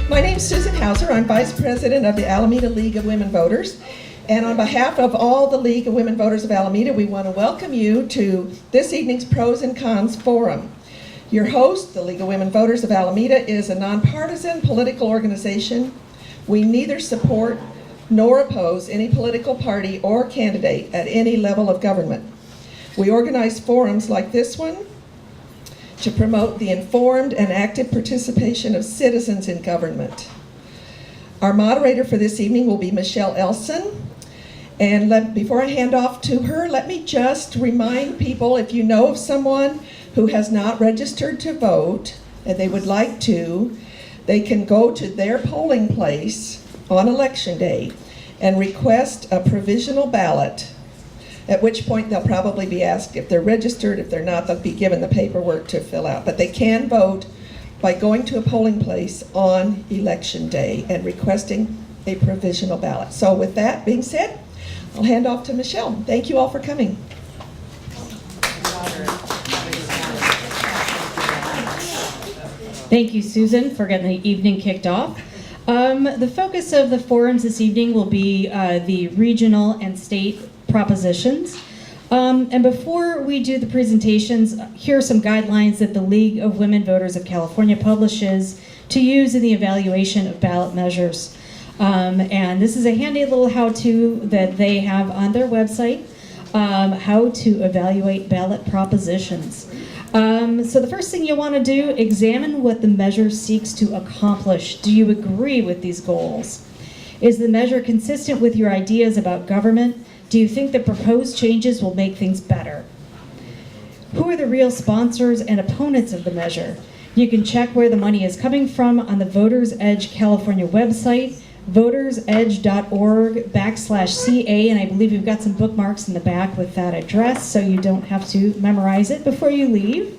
My name is Susan Hauser. I'm Vice President of the Alameda League of Women Voters. And on behalf of all the League of Women Voters of Alameda, we want to welcome you to this evening's Pros and Cons Forum. Your host, the League of Women Voters of Alameda, is a nonpartisan political organization. We neither support nor oppose any political party or candidate at any level of government. We organize forums like this one to promote the informed and active participation of citizens in government. Our moderator for this evening will be Michelle Elson. And before I hand off to her, let me just remind people, if you know of someone who has not registered to vote and they would like to, they can go to their polling place on election day and request a provisional ballot, at which point they'll probably be asked if they're registered. If they're not, they'll be given the paperwork to fill out. But they can vote by going to a polling place on election day and requesting a provisional ballot. So with that being said, I'll hand off to Michelle. Thank you all for coming. Thank you, Susan, for getting the evening kicked off. The focus of the forums this evening will be the regional and state propositions. And before we do the presentations, here are some guidelines that the League of Women Voters of California publishes to use in the evaluation of ballot measures. And this is a handy little how-to that they have on their website, how to evaluate ballot propositions. So the first thing you want to do, examine what the measure seeks to accomplish. Do you agree with these goals? Is the measure consistent with your ideas about government? Do you think the proposed changes will make things better? Who are the real sponsors and opponents of the measure? You can check where the money is coming from on the Voters Edge California website, votersedge.org/CA, and I believe you've got some bookmarks in the back with that address, so you don't have to memorize it before you leave.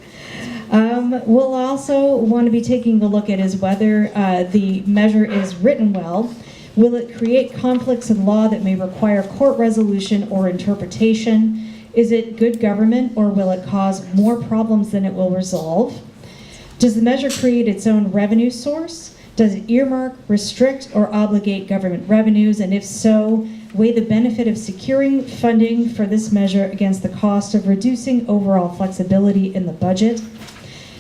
We'll also want to be taking a look at is whether the measure is written well. Will it create conflicts in law that may require court resolution or interpretation? Is it good government, or will it cause more problems than it will resolve? Does the measure create its own revenue source? Does it earmark, restrict, or obligate government revenues? And if so, weigh the benefit of securing funding for this measure against the cost of reducing overall flexibility in the budget?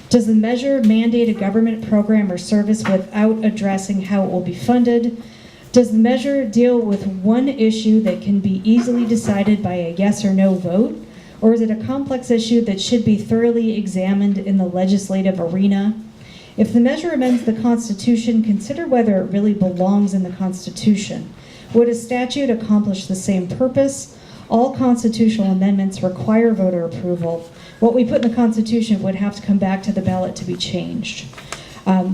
Does the measure mandate a government program or service without addressing how it will be funded? Does the measure deal with one issue that can be easily decided by a yes or no vote? Or is it a complex issue that should be thoroughly examined in the legislative arena? If the measure amends the Constitution, consider whether it really belongs in the Constitution. Would a statute accomplish the same purpose? All constitutional amendments require voter approval. What we put in the Constitution would have to come back to the ballot to be changed.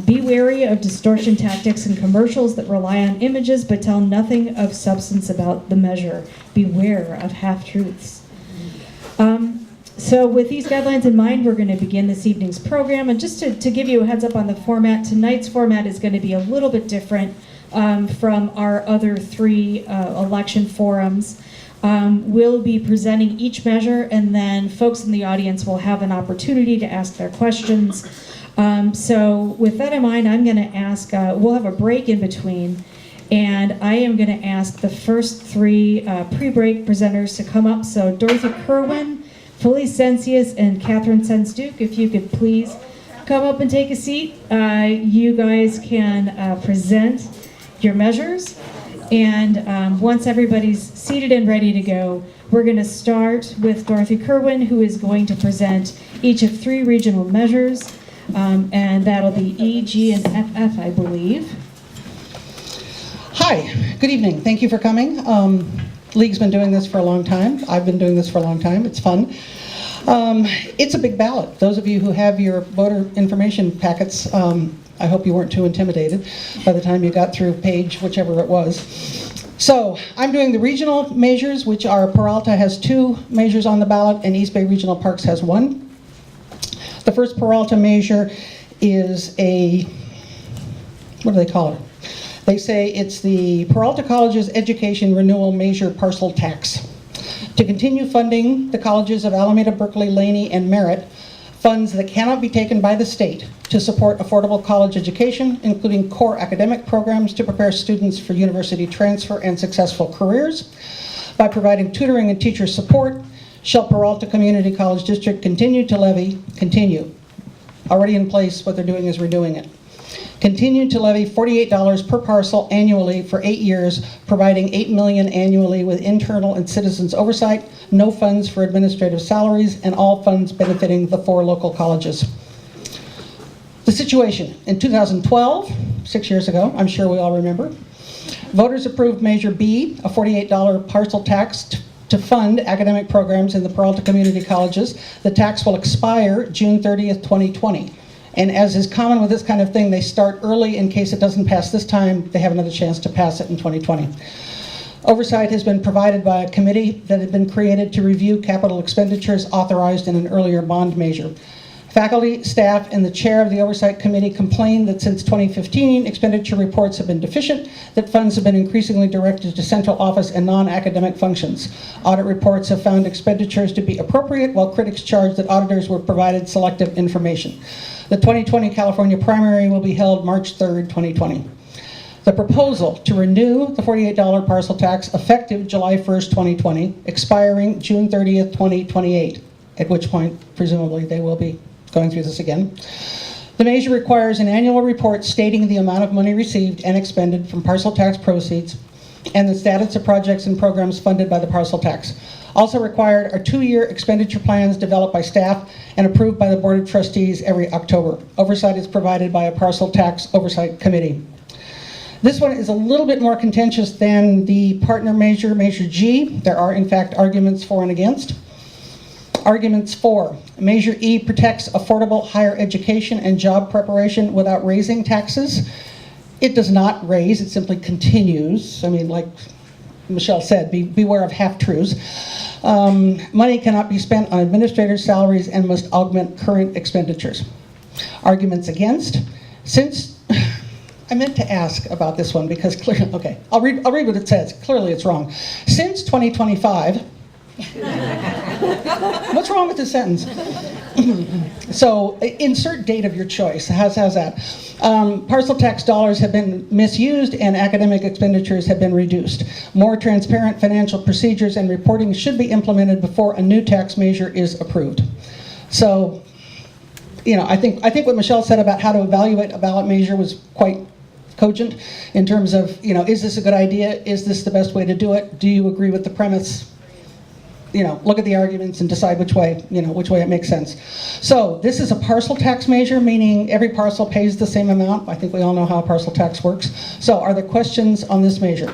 Be wary of distortion tactics and commercials that rely on images but tell nothing of substance about the measure. Beware of half-truths. So with these guidelines in mind, we're going to begin this evening's program. And just to give you a heads up on the format, tonight's format is going to be a little bit different from our other three election forums. We'll be presenting each measure, and then folks in the audience will have an opportunity to ask their questions. So with that in mind, I'm going to ask, we'll have a break in between, and I am going to ask the first three pre-break presenters to come up. So Dorothy Kerwin, Felice Cencius, and Catherine Sensduke, if you could please come up and take a seat. You guys can present your measures, and once everybody's seated and ready to go, we're going to start with Dorothy Kerwin, who is going to present each of three regional measures, and that'll be E, G, and FF, I believe. Hi, good evening. Thank you for coming. League's been doing this for a long time. I've been doing this for a long time. It's fun. It's a big ballot. Those of you who have your voter information packets, I hope you weren't too intimidated by the time you got through page whichever it was. So I'm doing the regional measures, which are Peralta has 2 measures on the ballot and East Bay Regional Parks has 1. The first Peralta measure is a, what do they call it? They say it's the Peralta College's Education Renewal Measure Parcel Tax. To continue funding the colleges of Alameda, Berkeley, Laney, and Merritt funds that cannot be taken by the state to support affordable college education, including core academic programs to prepare students for university transfer and successful careers. By providing tutoring and teacher support, shall Peralta Community College District continue, already in place, what they're doing is redoing it. Continue to levy $48 per parcel annually for 8 years, providing $8 million annually with internal and citizens oversight, no funds for administrative salaries, and all funds benefiting the 4 local colleges. The situation: in 2012, 6 years ago, I'm sure we all remember, voters approved Measure B, a $48 parcel tax to fund academic programs in the Peralta Community Colleges. The tax will expire June 30th, 2020. And as is common with this kind of thing, they start early in case it doesn't pass this time. They have another chance to pass it in 2020. Oversight has been provided by a committee that had been created to review capital expenditures authorized in an earlier bond measure. Faculty, staff, and the chair of the Oversight Committee complained that since 2015, expenditure reports have been deficient, that funds have been increasingly directed to central office and non-academic functions. Audit reports have found expenditures to be appropriate, while critics charged that auditors were provided selective information. The 2020 California primary will be held March 3rd, 2020. The proposal to renew the $48 parcel tax effective July 1st, 2020, expiring June 30th, 2028, at which point, presumably, they will be going through this again. The measure requires an annual report stating the amount of money received and expended from parcel tax proceeds and the status of projects and programs funded by the parcel tax. Also required are 2-year expenditure plans developed by staff and approved by the Board of Trustees every October. Oversight is provided by a parcel tax oversight committee. This one is a little bit more contentious than the partner measure, Measure G. There are, in fact, arguments for and against. Arguments for: Measure E protects affordable higher education and job preparation without raising taxes. It does not raise, it simply continues. I mean, like Michelle said, beware of half-truths. Money cannot be spent on administrators' salaries and must augment current expenditures. Arguments against: since I meant to ask about this one because clearly, okay, I'll read what it says. Clearly it's wrong. Since 2025, what's wrong with this sentence? So insert date of your choice. How's that? Parcel tax dollars have been misused and academic expenditures have been reduced. More transparent financial procedures and reporting should be implemented before a new tax measure is approved. So, you know, I think what Michelle said about how to evaluate a ballot measure was quite cogent in terms of, you know, is this a good idea? Is this the best way to do it? Do you agree with the premise? You know, look at the arguments and decide which way it makes sense. So this is a parcel tax measure, meaning every parcel pays the same amount. I think we all know how a parcel tax works. So are there questions on this measure?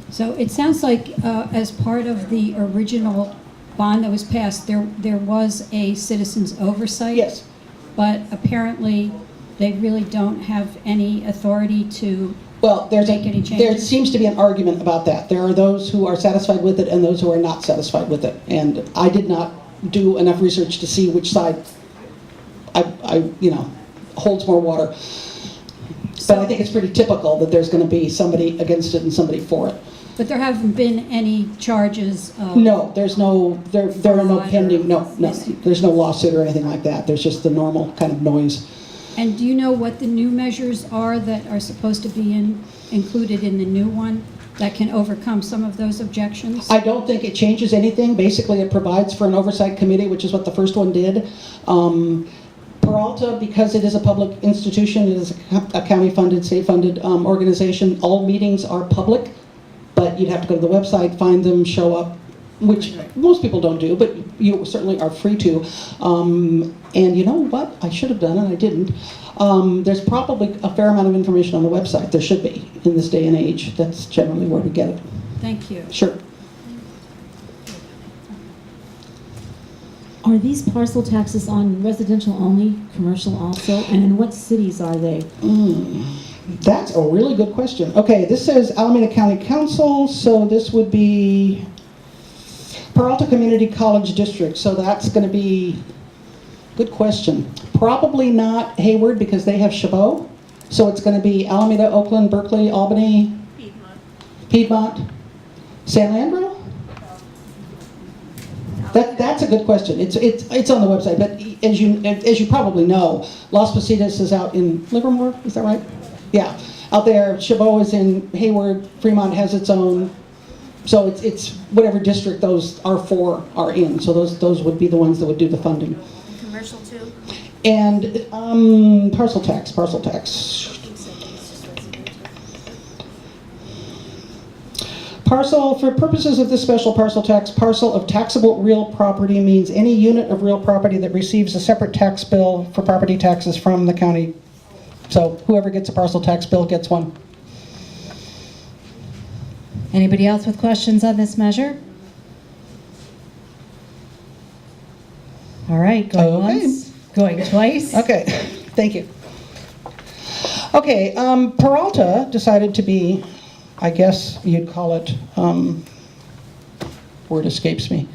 So it sounds like as part of the original bond that was passed, there was a citizens oversight. Yes. But apparently they really don't have any authority to Well, make any changes. there seems to be an argument about that. There are those who are satisfied with it and those who are not satisfied with it. And I did not do enough research to see which side holds more water. But I think it's pretty typical that there's going to be somebody against it and somebody for it. But there haven't been any charges of... No, there are no pending, no, Missing. there's no lawsuit or anything like that. There's just the normal kind of noise. And do you know what the new measures are that are supposed to be included in the new one that can overcome some of those objections? I don't think it changes anything. Basically, it provides for an oversight committee, which is what the first one did. Peralta, because it is a public institution, it is a county-funded, state-funded organization, all meetings are public, but you'd have to go to the website, find them, show up, which most people don't do, but you certainly are free to. And you know what? I should have done, and I didn't. There's probably a fair amount of information on the website. There should be in this day and age. That's generally where we get it. Thank you. Sure. Are these parcel taxes on residential only, commercial also, and in what cities are they? That's a really good question. Okay, this says Alameda County Council, so this would be Peralta Community College District, so that's going to be, good question. Probably not Hayward because they have Chabot, so it's going to be Alameda, Oakland, Berkeley, Albany, Piedmont, San Leandro? That's a good question. It's on the website, but as you probably know, Las Positas is out in Livermore, is that right? Yeah, out there. Chabot is in Hayward. Fremont has its own. So it's whatever district those R4 are in. So those would be the ones that would do the funding. Commercial too? And parcel tax. Parcel, for purposes of this special parcel tax, parcel of taxable real property means any unit of real property that receives a separate tax bill for property taxes from the county. So whoever gets a parcel tax bill gets one. Anybody else with questions on this measure? All right, going Okay. once, going twice. Okay, thank you. Okay, Peralta decided to be, I guess you'd call it, word escapes me,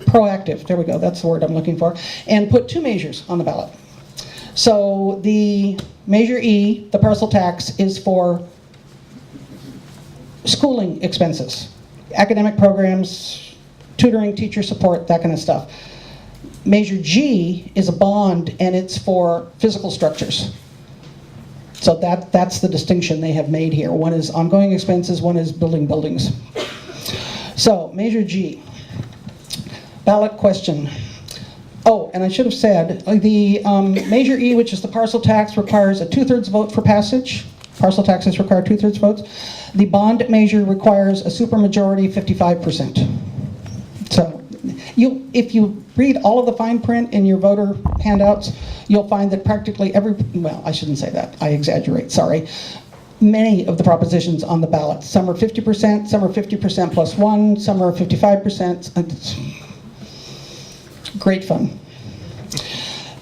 proactive, there we go, that's the word I'm looking for, and put two measures on the ballot. So the Measure E, the parcel tax, is for schooling expenses, academic programs, tutoring, teacher support, that kind of stuff. Measure G is a bond, and it's for physical structures. So that's the distinction they have made here. One is ongoing expenses, one is building buildings. So, Measure G. Ballot question. Oh, and I should have said, the Measure E, which is the parcel tax, requires a 2/3 vote for passage. Parcel taxes require 2/3 votes. The bond measure requires a supermajority, 55%. So, if you read all of the fine print in your voter handouts, you'll find that practically well, I shouldn't say that, I exaggerate, sorry. Many of the propositions on the ballot, some are 50%, some are 50% plus one, some are 55%. It's great fun.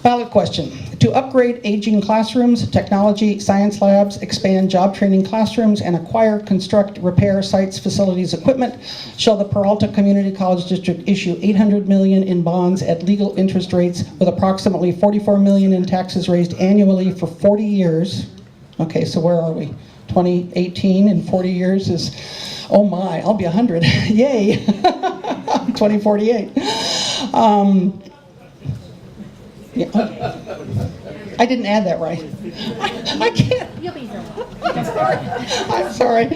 Ballot question. To upgrade aging classrooms, technology, science labs, expand job training classrooms, and acquire, construct, repair sites, facilities, equipment, shall the Peralta Community College District issue $800 million in bonds at legal interest rates with approximately $44 million in taxes raised annually for 40 years. Okay, so where are we? 2018 in 40 years is, oh my, I'll be 100. Yay! 2048. Yeah. I didn't add that right. I can't. You'll be here. I'm sorry.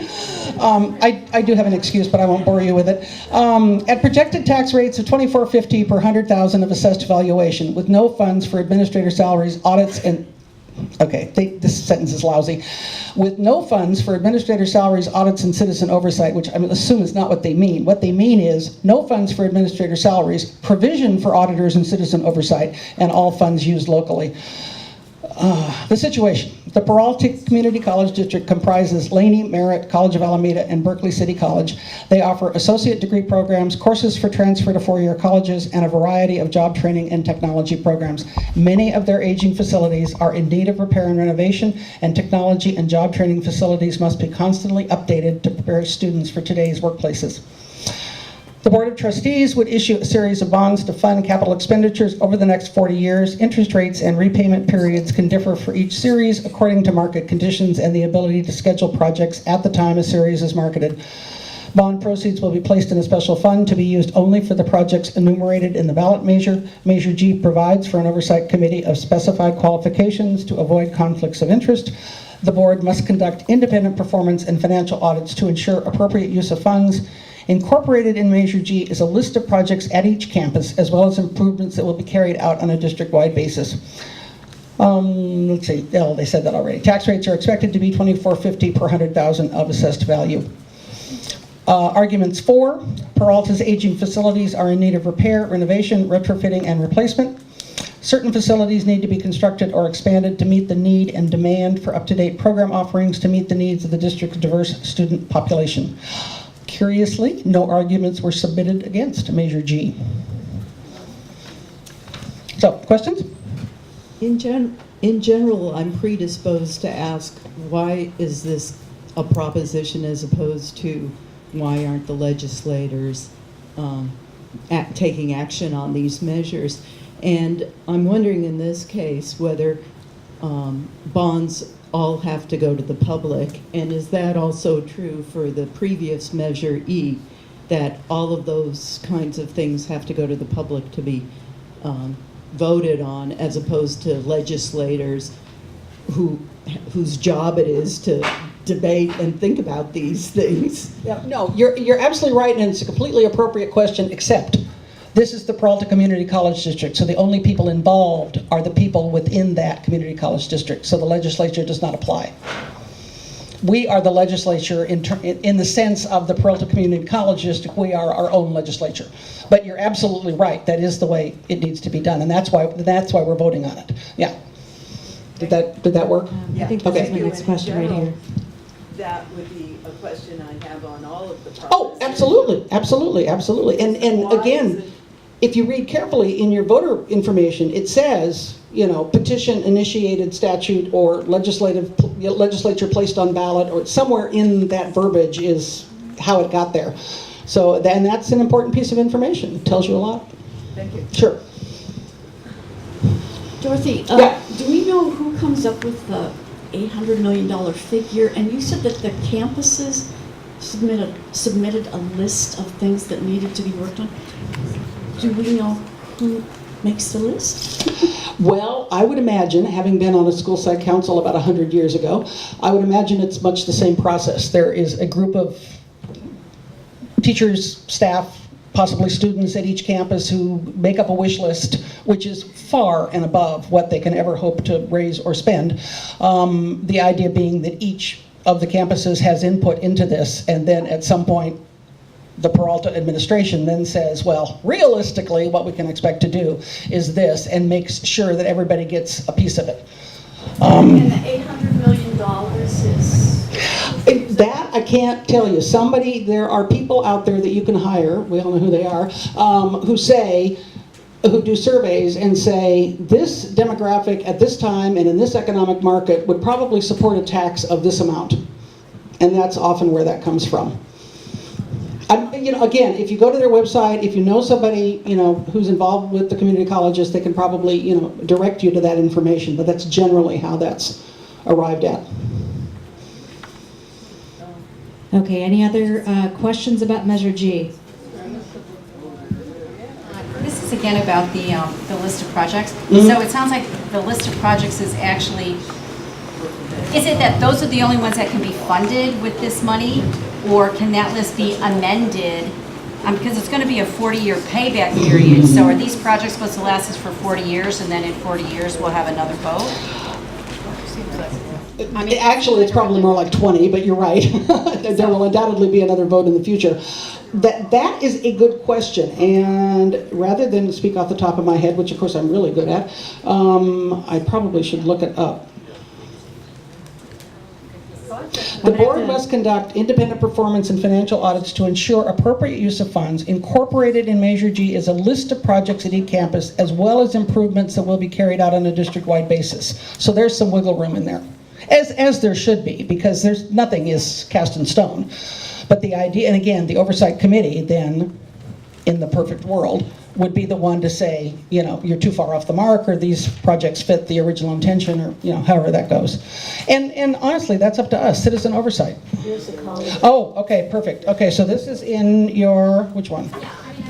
I do have an excuse, but I won't bore you with it. At projected tax rates of $24.50 per 100,000 of assessed valuation, with no funds for administrator salaries, audits, and this sentence is lousy. With no funds for administrator salaries, audits, and citizen oversight, which I assume is not what they mean. What they mean is no funds for administrator salaries, provision for auditors and citizen oversight, and all funds used locally. The situation. The Peralta Community College District comprises Laney, Merritt, College of Alameda, and Berkeley City College. They offer associate degree programs, courses for transfer to four-year colleges, and a variety of job training and technology programs. Many of their aging facilities are in need of repair and renovation, and technology and job training facilities must be constantly updated to prepare students for today's workplaces. The Board of Trustees would issue a series of bonds to fund capital expenditures over the next 40 years. Interest rates and repayment periods can differ for each series according to market conditions and the ability to schedule projects at the time a series is marketed. Bond proceeds will be placed in a special fund to be used only for the projects enumerated in the ballot measure. Measure G provides for an oversight committee of specified qualifications to avoid conflicts of interest. The board must conduct independent performance and financial audits to ensure appropriate use of funds. Incorporated in Measure G is a list of projects at each campus, as well as improvements that will be carried out on a district-wide basis. Let's see, oh, they said that already. Tax rates are expected to be $24.50 per 100,000 of assessed value. Arguments for: Peralta's aging facilities are in need of repair, renovation, retrofitting, and replacement. Certain facilities need to be constructed or expanded to meet the need and demand for up-to-date program offerings to meet the needs of the district's diverse student population. Curiously, no arguments were submitted against Measure G. So, questions? In general, I'm predisposed to ask, why is this a proposition as opposed to why aren't the legislators taking action on these measures? And I'm wondering in this case whether bonds all have to go to the public, and is that also true for the previous Measure E? that all of those kinds of things have to go to the public to be voted on, as opposed to legislators whose job it is to debate and think about these things. Yeah, no, you're absolutely right, and it's a completely appropriate question, except this is the Peralta Community College District, so the only people involved are the people within that community college district, so the legislature does not apply. We are the legislature in the sense of the Peralta Community College District. We are our own legislature. But you're absolutely right. That is the way it needs to be done, and that's why we're voting on it. Yeah. Did that work? I think this is my next question right here. That would be a question I have on all of the propositions. Oh, absolutely. And again, if you read carefully in your voter information, it says, petition initiated statute or legislature placed on ballot, or somewhere in that verbiage is how it got there. So then that's an important piece of information. It tells you a lot. Thank you. Sure. Dorothy, Yeah. do we know who comes up with the $800 million figure? And you said that the campuses submitted a list of things that needed to be worked on. Do we know who makes the list? Well, I would imagine, having been on a school site council about 100 years ago, I would imagine it's much the same process. There is a group of teachers, staff, possibly students at each campus who make up a wish list, which is far and above what they can ever hope to raise or spend. The idea being that each of the campuses has input into this, and then at some point, the Peralta administration then says, well, realistically, what we can expect to do is this, and makes sure that everybody gets a piece of it. And the $800 million is... That I can't tell you. There are people out there that you can hire, we all know who they are, who do surveys and say, this demographic at this time and in this economic market would probably support a tax of this amount. And that's often where that comes from. Again, if you go to their website, if you know somebody, who's involved with the community colleges, they can probably, direct you to that information, but that's generally how that's arrived at. Okay, any other questions about Measure G? This is again about the list of projects. Mm-hmm. So it sounds like the list of projects is actually, is it that those are the only ones that can be funded with this money? Or can that list be amended? Because it's going to be a 40-year payback period. So are these projects supposed to last us for 40 years, and then in 40 years we'll have another vote? Actually, it's probably more like 20, but you're right. There will undoubtedly be another vote in the future. That is a good question, and rather than speak off the top of my head, which of course I'm really good at, I probably should look it up. The board must conduct independent performance and financial audits to ensure appropriate use of funds. Incorporated in Measure G is a list of projects at each campus, as well as improvements that will be carried out on a district-wide basis. So there's some wiggle room in there, as there should be, because nothing is cast in stone. But the idea, and again, the oversight committee then, in the perfect world, would be the one to say, you're too far off the mark, or these projects fit the original intention, or however that goes. And honestly, that's up to us, citizen oversight. Here's the college. Oh, okay, perfect. Okay, so this is in your, which one?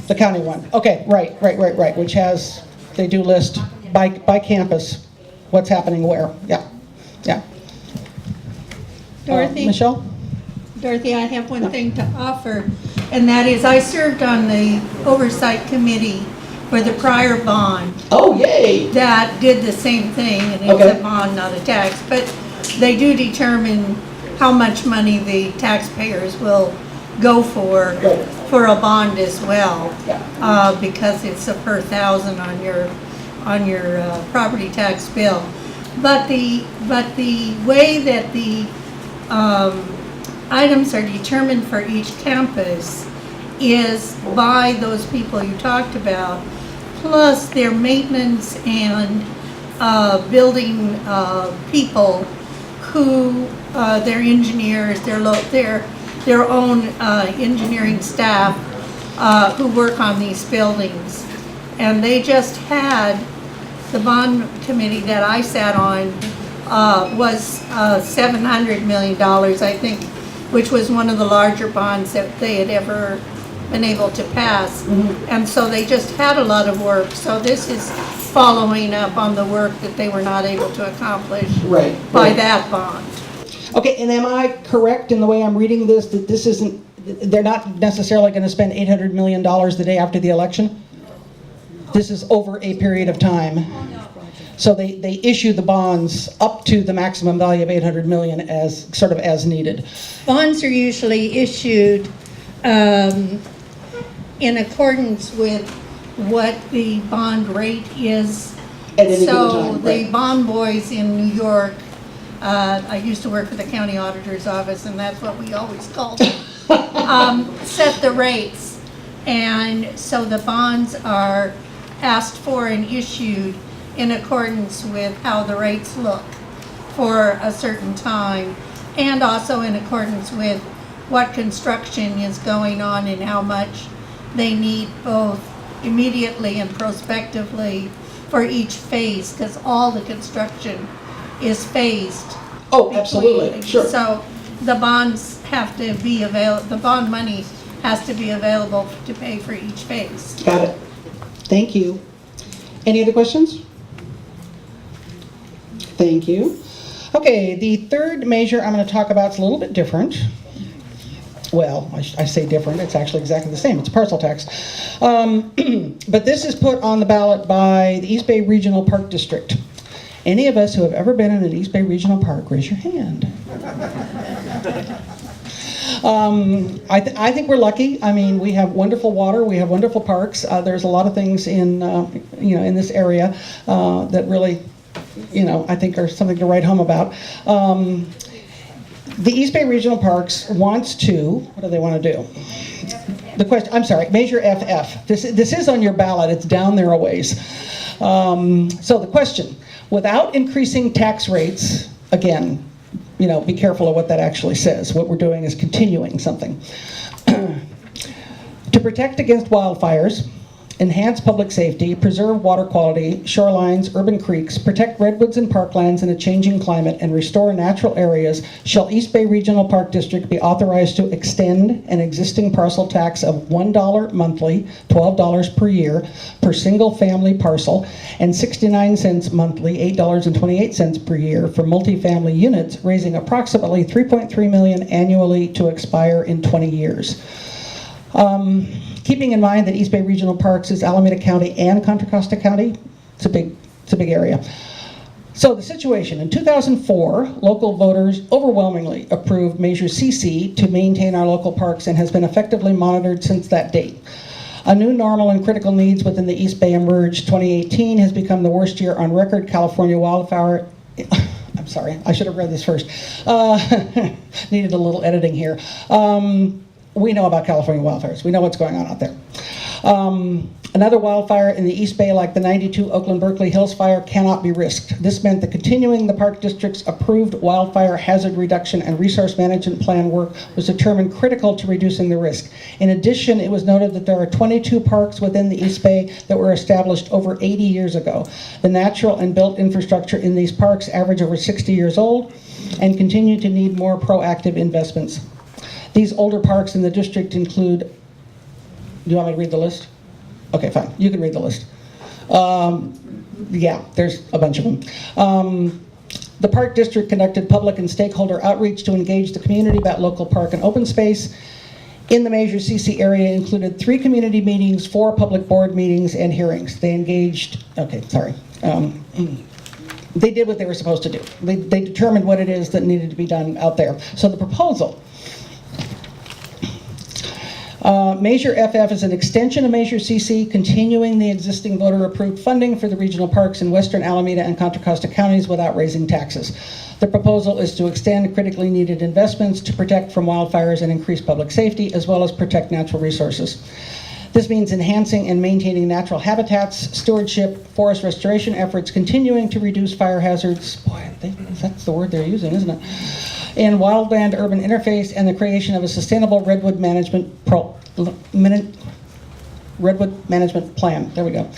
The county one. Okay, right, which has, they do list by campus, what's happening where. Yeah. Dorothy? Michelle? Dorothy, I have one thing to offer, and that is I served on the oversight committee for the prior bond Oh, yay! that did the same thing, and it's Okay. a bond, not a tax, but they do determine how much money the taxpayers will go for a bond as well, because it's a per thousand on your property tax bill. But the way that the items are determined for each campus is by those people you talked about, plus their maintenance and building people who, their engineers, their own engineering staff who work on these buildings. And they just had, the bond committee that I sat on was $700 million, I think, which was one of the larger bonds that they had ever been able to pass. And so they just had a lot of work. So this is following up on the work that they were not able to accomplish Right, by right. that bond. Okay, and am I correct in the way I'm reading this, that this isn't, they're not necessarily going to spend $800 million the day after the election? This is over a period of time. So they issue the bonds up to the maximum value of $800 million as, sort of as needed. Bonds are usually issued in accordance with what the bond rate is. At any given So time, the right. bond boys in New York, I used to work for the county auditor's office, and that's what we always called it, set the rates. And so the bonds are asked for and issued in accordance with how the rates look for a certain time, and also in accordance with what construction is going on and how much they need both immediately and prospectively for each phase, because all the construction is phased. Oh, absolutely, sure. So the bonds have to be the bond money has to be available to pay for each phase. Got it. Thank you. Any other questions? Thank you. Okay, the third measure I'm going to talk about is a little bit different. Well, I say different, it's actually exactly the same. It's parcel tax. But this is put on the ballot by the East Bay Regional Park District. Any of us who have ever been in an East Bay Regional Park, raise your hand. I think we're lucky. I mean, we have wonderful water, we have wonderful parks. There's a lot of things in in this area that really, I think are something to write home about. The East Bay Regional Parks wants to, what do they want to do? The question, I'm sorry, Measure FF. This is on your ballot, it's down there a ways. So the question, without increasing tax rates, again, be careful of what that actually says. What we're doing is continuing something. To protect against wildfires, enhance public safety, preserve water quality, shorelines, urban creeks, protect redwoods and parklands in a changing climate, and restore natural areas, shall East Bay Regional Park District be authorized to extend an existing parcel tax of $1 monthly, $12 per year, per single-family parcel, and 69 cents monthly, $8.28 per year for multifamily units, raising approximately $3.3 million annually to expire in 20 years. Keeping in mind that East Bay Regional Parks is Alameda County and Contra Costa County, it's a big area. So the situation, in 2004, local voters overwhelmingly approved Measure CC to maintain our local parks and has been effectively monitored since that date. A new normal and critical needs within the East Bay emerged. 2018 has become the worst year on record. California wildfire, I'm sorry, I should have read this first. Needed a little editing here. We know about California wildfires. We know what's going on out there. Another wildfire in the East Bay, like the 92 Oakland Berkeley Hills fire, cannot be risked. This meant that continuing the Park District's approved wildfire hazard reduction and resource management plan work was determined critical to reducing the risk. In addition, it was noted that there are 22 parks within the East Bay that were established over 80 years ago. The natural and built infrastructure in these parks average over 60 years old and continue to need more proactive investments. These older parks in the district include, do you want me to read the list? Okay, fine, you can read the list. Yeah, there's a bunch of them. The Park District conducted public and stakeholder outreach to engage the community about local park and open space. In the Measure CC area included 3 community meetings, 4 public board meetings, and hearings. They engaged, they did what they were supposed to do. They determined what it is that needed to be done out there. So the proposal, Measure FF is an extension of Measure CC, continuing the existing voter-approved funding for the regional parks in western Alameda and Contra Costa counties without raising taxes. The proposal is to extend critically needed investments to protect from wildfires and increase public safety, as well as protect natural resources. This means enhancing and maintaining natural habitats, stewardship, forest restoration efforts, continuing to reduce fire hazards. Boy, that's the word they're using, isn't it? And wildland-urban interface, and the creation of a sustainable redwood management plan. There we go.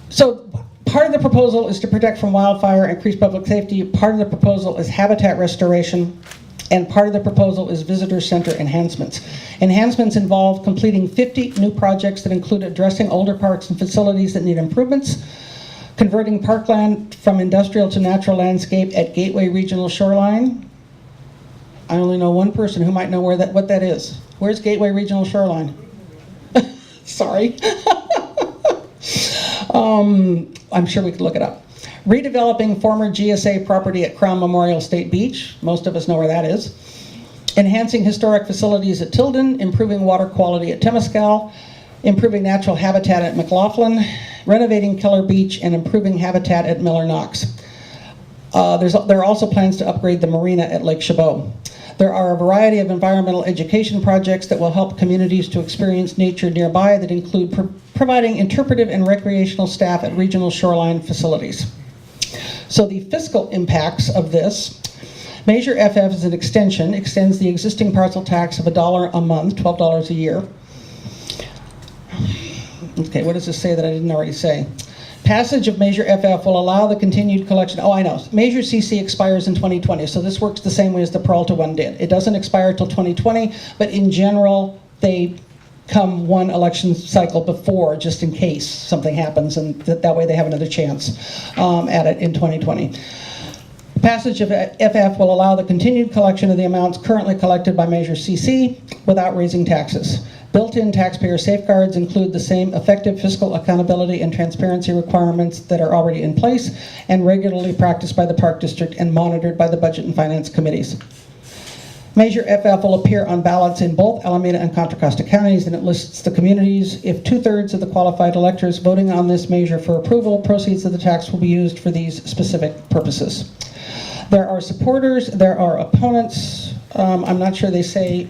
So part of the proposal is to protect from wildfire, increase public safety. Part of the proposal is habitat restoration. And part of the proposal is visitor center enhancements. Enhancements involve completing 50 new projects that include addressing older parks and facilities that need improvements, converting parkland from industrial to natural landscape at Gateway Regional Shoreline. I only know one person who might know what that is. Where's Gateway Regional Shoreline? Sorry. I'm sure we could look it up. Redeveloping former GSA property at Crown Memorial State Beach. Most of us know where that is. Enhancing historic facilities at Tilden, improving water quality at Temescal, improving natural habitat at McLaughlin, renovating Keller Beach, and improving habitat at Miller Knox. There are also plans to upgrade the marina at Lake Chabot. There are a variety of environmental education projects that will help communities to experience nature nearby that include providing interpretive and recreational staff at regional shoreline facilities. So the fiscal impacts of this: Measure FF is an extension, extends the existing parcel tax of $1 a month, $12 a year. Okay, what does this say that I didn't already say? Passage of Measure FF will allow the continued collection. Oh, I know. Measure CC expires in 2020, so this works the same way as the Peralta one did. It doesn't expire till 2020, but in general, they come one election cycle before, just in case something happens, and that way they have another chance at it in 2020. Passage of FF will allow the continued collection of the amounts currently collected by Measure CC without raising taxes. Built-in taxpayer safeguards include the same effective fiscal accountability and transparency requirements that are already in place and regularly practiced by the Park District and monitored by the Budget and Finance Committees. Measure FF will appear on ballots in both Alameda and Contra Costa counties, and it lists the communities. If 2/3 of the qualified electors voting on this measure for approval, proceeds of the tax will be used for these specific purposes. There are supporters, there are opponents. I'm not sure they say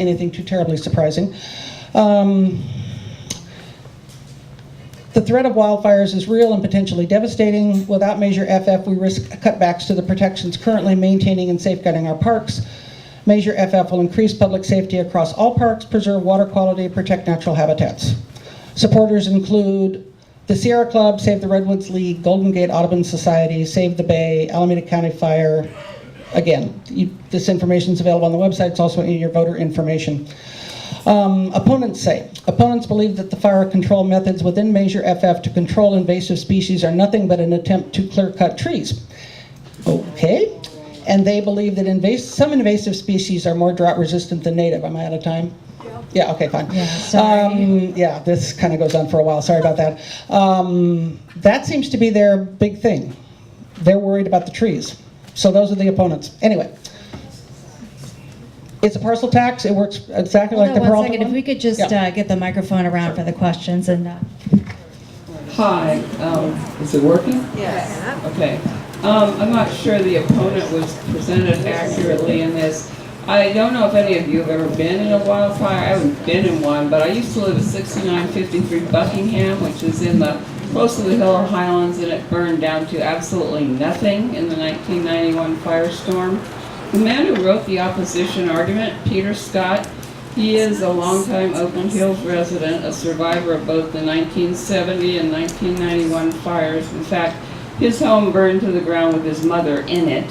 anything too terribly surprising. The threat of wildfires is real and potentially devastating. Without Measure FF, we risk cutbacks to the protections currently maintaining and safeguarding our parks. Measure FF will increase public safety across all parks, preserve water quality, protect natural habitats. Supporters include the Sierra Club, Save the Redwoods League, Golden Gate Audubon Society, Save the Bay, Alameda County Fire. Again, this information is available on the website. It's also in your voter information. Opponents believe that the fire control methods within Measure FF to control invasive species are nothing but an attempt to clear-cut trees. Okay. And they believe that some invasive species are more drought resistant than native. Am I out of time? Yeah, okay, fine. Yeah, sorry. Yeah, this kind of goes on for a while. Sorry about that. That seems to be their big thing. They're worried about the trees. So those are the opponents. Anyway, it's a parcel tax. It works exactly like the Peralta One second, one. if we could just get the microphone around for the questions and. Hi, is it working? Yes. Okay. I'm not sure the opponent was presented accurately in this. I don't know if any of you have ever been in a wildfire. I haven't been in one, but I used to live at 6953 Buckingham, which is close to the Hill Highlands, and it burned down to absolutely nothing in the 1991 firestorm. The man who wrote the opposition argument, Peter Scott, he is a longtime Oakland Hills resident, a survivor of both the 1970 and 1991 fires. In fact, his home burned to the ground with his mother in it,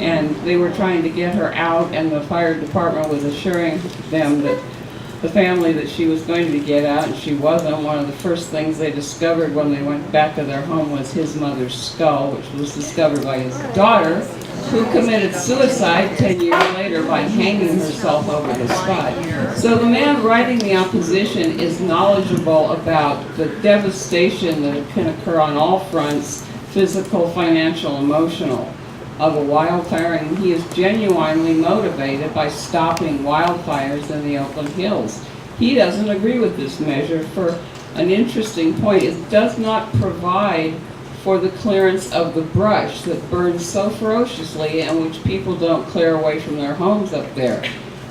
and they were trying to get her out, and the fire department was assuring them that the family that she was going to get out, and she wasn't. One of the first things they discovered when they went back to their home was his mother's skull, which was discovered by his daughter, who committed suicide 10 years later by hanging herself over the spot. So the man writing the opposition is knowledgeable about the devastation that can occur on all fronts, physical, financial, emotional, of a wildfire, and he is genuinely motivated by stopping wildfires in the Oakland Hills. He doesn't agree with this measure for an interesting point. It does not provide for the clearance of the brush that burns so ferociously and which people don't clear away from their homes up there.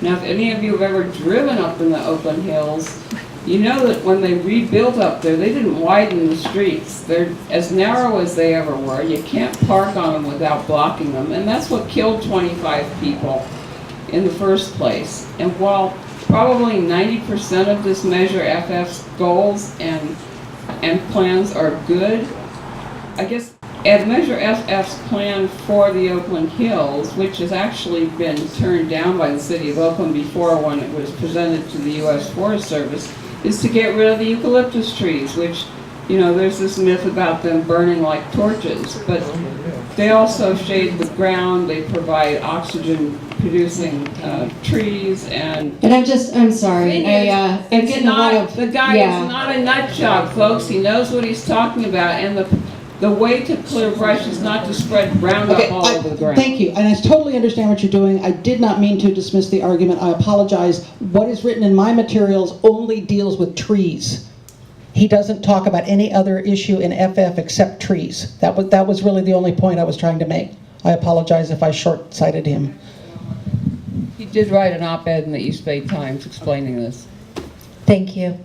Now, if any of you have ever driven up in the Oakland Hills, you know that when they rebuilt up there, they didn't widen the streets. They're as narrow as they ever were. You can't park on them without blocking them, and that's what killed 25 people in the first place. And while probably 90% of this Measure FF's goals and plans are good, I guess at Measure FF's plan for the Oakland Hills, which has actually been turned down by the city of Oakland before when it was presented to the U.S. Forest Service, is to get rid of the eucalyptus trees, which, you know, there's this myth about them burning like torches, but they also shade the ground, they provide oxygen producing trees, and And I'm sorry, I'm it's getting a lot not, of, the guy yeah. is not a nut job, folks. He knows what he's talking about, and the way to clear brush is not to spread Roundup Okay, all over the ground. thank you, and I totally understand what you're doing. I did not mean to dismiss the argument. I apologize. What is written in my materials only deals with trees. He doesn't talk about any other issue in FF except trees. That was really the only point I was trying to make. I apologize if I short-sighted him. He did write an op-ed in the East Bay Times explaining this. Thank you.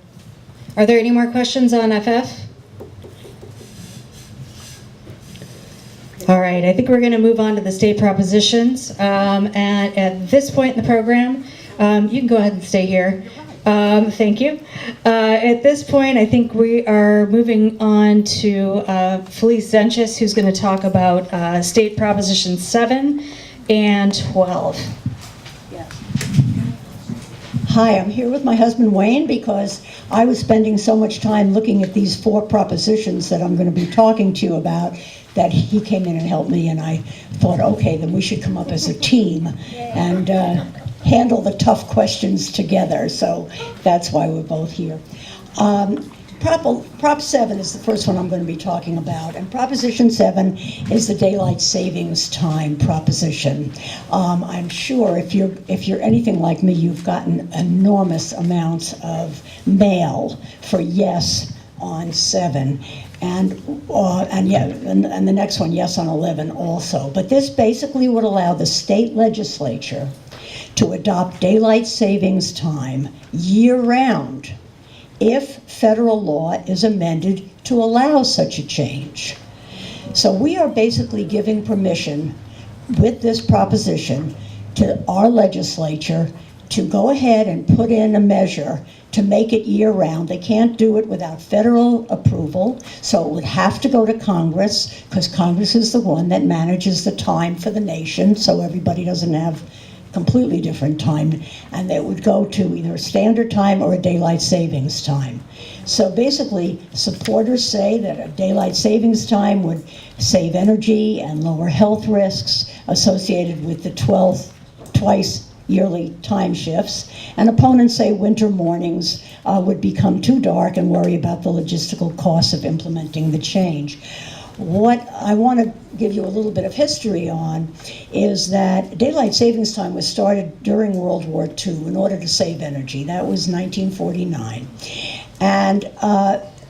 Are there any more questions on FF? All right, I think we're going to move on to the state propositions. And at this point in the program, you can go ahead and stay here. Thank you. At this point, I think we are moving on to Felice Zenchis, who's going to talk about State Proposition 7 and 12. Hi, I'm here with my husband Wayne because I was spending so much time looking at these 4 propositions that I'm going to be talking to you about that he came in and helped me, and I thought, okay, then we should come up as a team and handle the tough questions together. So that's why we're both here. Prop 7 is the first one I'm going to be talking about, and Proposition 7 is the daylight savings time proposition. I'm sure if you're anything like me, you've gotten enormous amounts of mail for yes on 7, and the next one, yes on 11 also. But this basically would allow the state legislature to adopt daylight savings time year-round if federal law is amended to allow such a change. So we are basically giving permission with this proposition to our legislature to go ahead and put in a measure to make it year-round. They can't do it without federal approval, so it would have to go to Congress, because Congress is the one that manages the time for the nation, so everybody doesn't have completely different time, and they would go to either standard time or a daylight savings time. So basically, supporters say that a daylight savings time would save energy and lower health risks associated with the twice yearly time shifts, and opponents say winter mornings would become too dark and worry about the logistical costs of implementing the change. What I want to give you a little bit of history on is that daylight savings time was started during World War II in order to save energy. That was 1949. And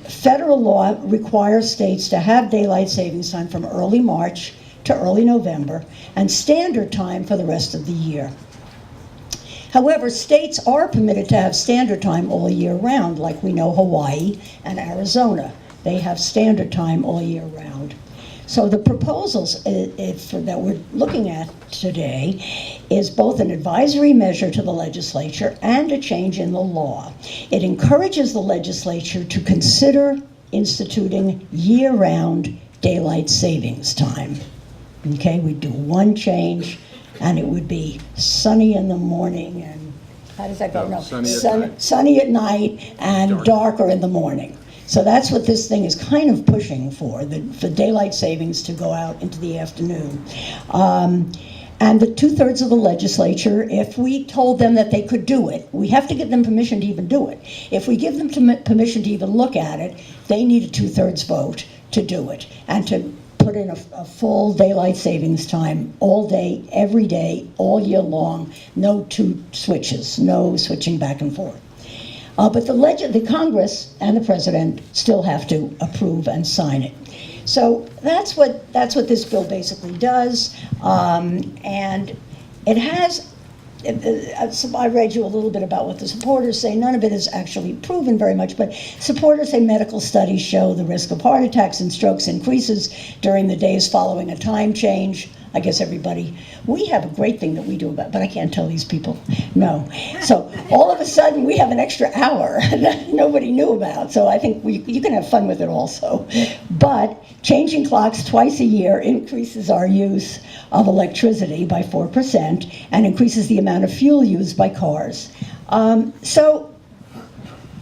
federal law requires states to have daylight savings time from early March to early November and standard time for the rest of the year. However, states are permitted to have standard time all year round, like we know Hawaii and Arizona. They have standard time all year round. So the proposals that we're looking at today is both an advisory measure to the legislature and a change in the law. It encourages the legislature to consider instituting year-round daylight savings time. Okay, we do one change, and it would be sunny in the morning and, how does that go? No, sunny at night and darker in the morning. So that's what this thing is kind of pushing for daylight savings to go out into the afternoon. And the 2/3 of the legislature, if we told them that they could do it, we have to give them permission to even do it. If we give them permission to even look at it, they need a 2/3 vote to do it and to put in a full daylight savings time all day, every day, all year long, no 2 switches, no switching back and forth. But the Congress and the President still have to approve and sign it. So that's what this bill basically does, and it has. I read you a little bit about what the supporters say. None of it is actually proven very much, but supporters say medical studies show the risk of heart attacks and strokes increases during the days following a time change. I guess everybody, we have a great thing that we do about, but I can't tell these people, no. So all of a sudden, we have an extra hour that nobody knew about, so I think you can have fun with it also. But changing clocks twice a year increases our use of electricity by 4% and increases the amount of fuel used by cars. So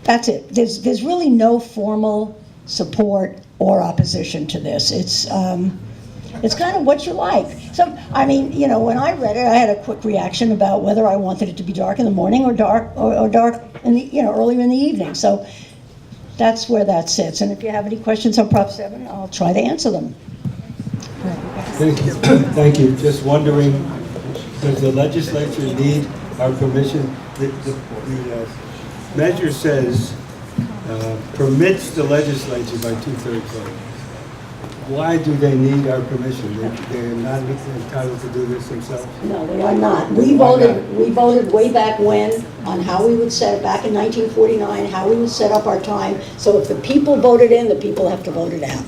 that's it. There's really no formal support or opposition to this. It's kind of what you like. So, I mean, you know, when I read it, I had a quick reaction about whether I wanted it to be dark in the morning or dark in the, you know, earlier in the evening. So that's where that sits. And if you have any questions on Prop 7, I'll try to answer them. Thank you. Thank you. Just wondering, does the legislature need our permission? The measure says permits the legislature by 2/3 vote. Why do they need our permission? They're not entitled to do this themselves? No, they are not. We voted way back when on how we would set it, back in 1949, how we would set up our time. So if the people voted in, the people have to vote it out.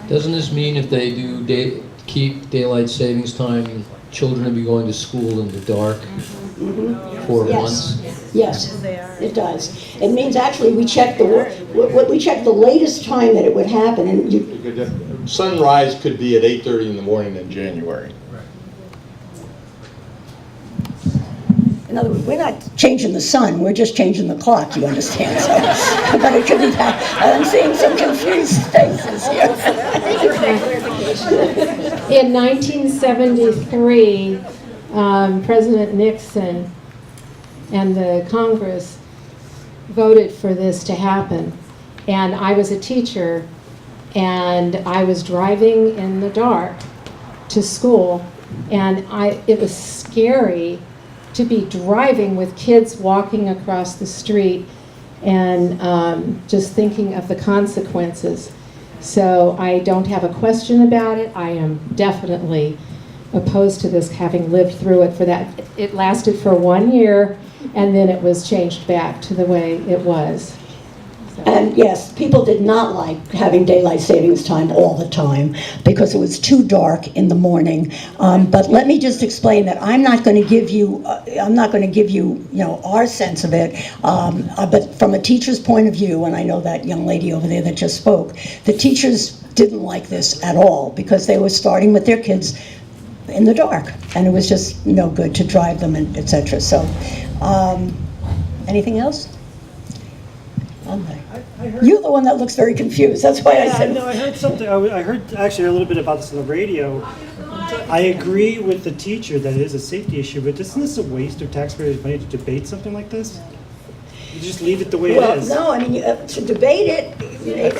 Doesn't this mean if they do keep daylight savings time, children will be going to school in the dark for months? Yes, it does. It means actually we checked the latest time that it would happen, and sunrise could be at 8:30 in the morning in January. in other words, we're not changing the sun, we're just changing the clock, you understand? So, but it could be that. I'm seeing some confused faces here. In 1973, President Nixon and the Congress voted for this to happen. And I was a teacher, and I was driving in the dark to school, and it was scary to be driving with kids walking across the street and just thinking of the consequences. So I don't have a question about it. I am definitely opposed to this, having lived through it for that. It lasted for 1 year, and then it was changed back to the way it was. And yes, people did not like having daylight savings time all the time because it was too dark in the morning. But let me just explain that I'm not going to give you, our sense of it. But from a teacher's point of view, and I know that young lady over there that just spoke, the teachers didn't like this at all because they were starting with their kids in the dark, and it was just no good to drive them, and etc. So, anything else? You're the one that looks very confused. That's why I said. No, I heard something. I heard actually a little bit about this on the radio. I agree with the teacher that it is a safety issue, but isn't this a waste of taxpayers' money to debate something like this? You just leave it the way it is. Well, no, I mean, to debate it,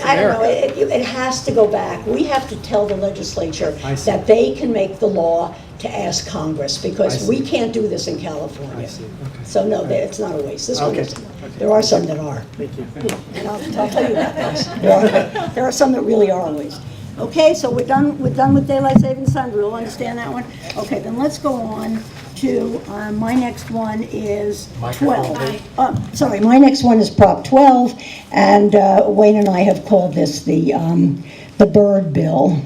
I don't know, it has to go back. We have to tell the legislature that they can make the law to ask Congress, because we can't do this in California. I see. Okay. So no, it's not a waste. This one Okay. isn't. There are some that are. Thank you. And I'll tell you about those. There are some that really are a waste. Okay, so we're done with daylight savings time. We all understand that one? Okay, then let's go on to, my next one is 12. My next one is Prop 12, and Wayne and I have called this the bird bill.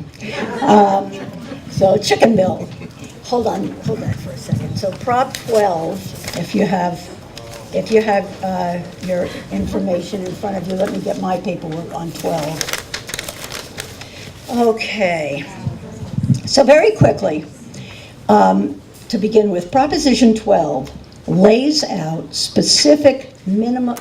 So chicken bill. Hold that for a second. So Prop 12, if you have your information in front of you, let me get my paperwork on 12. Okay. So very quickly, to begin with, Proposition 12 lays out specific minimum.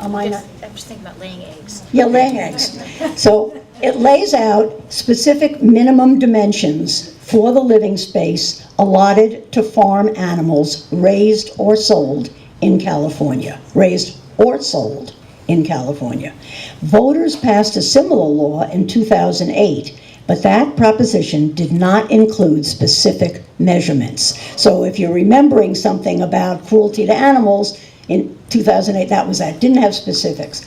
I'm just thinking about laying eggs. Yeah, laying eggs. So it lays out specific minimum dimensions for the living space allotted to farm animals raised or sold in California. Raised or sold in California. Voters passed a similar law in 2008, but that proposition did not include specific measurements. So if you're remembering something about cruelty to animals, in 2008 that didn't have specifics.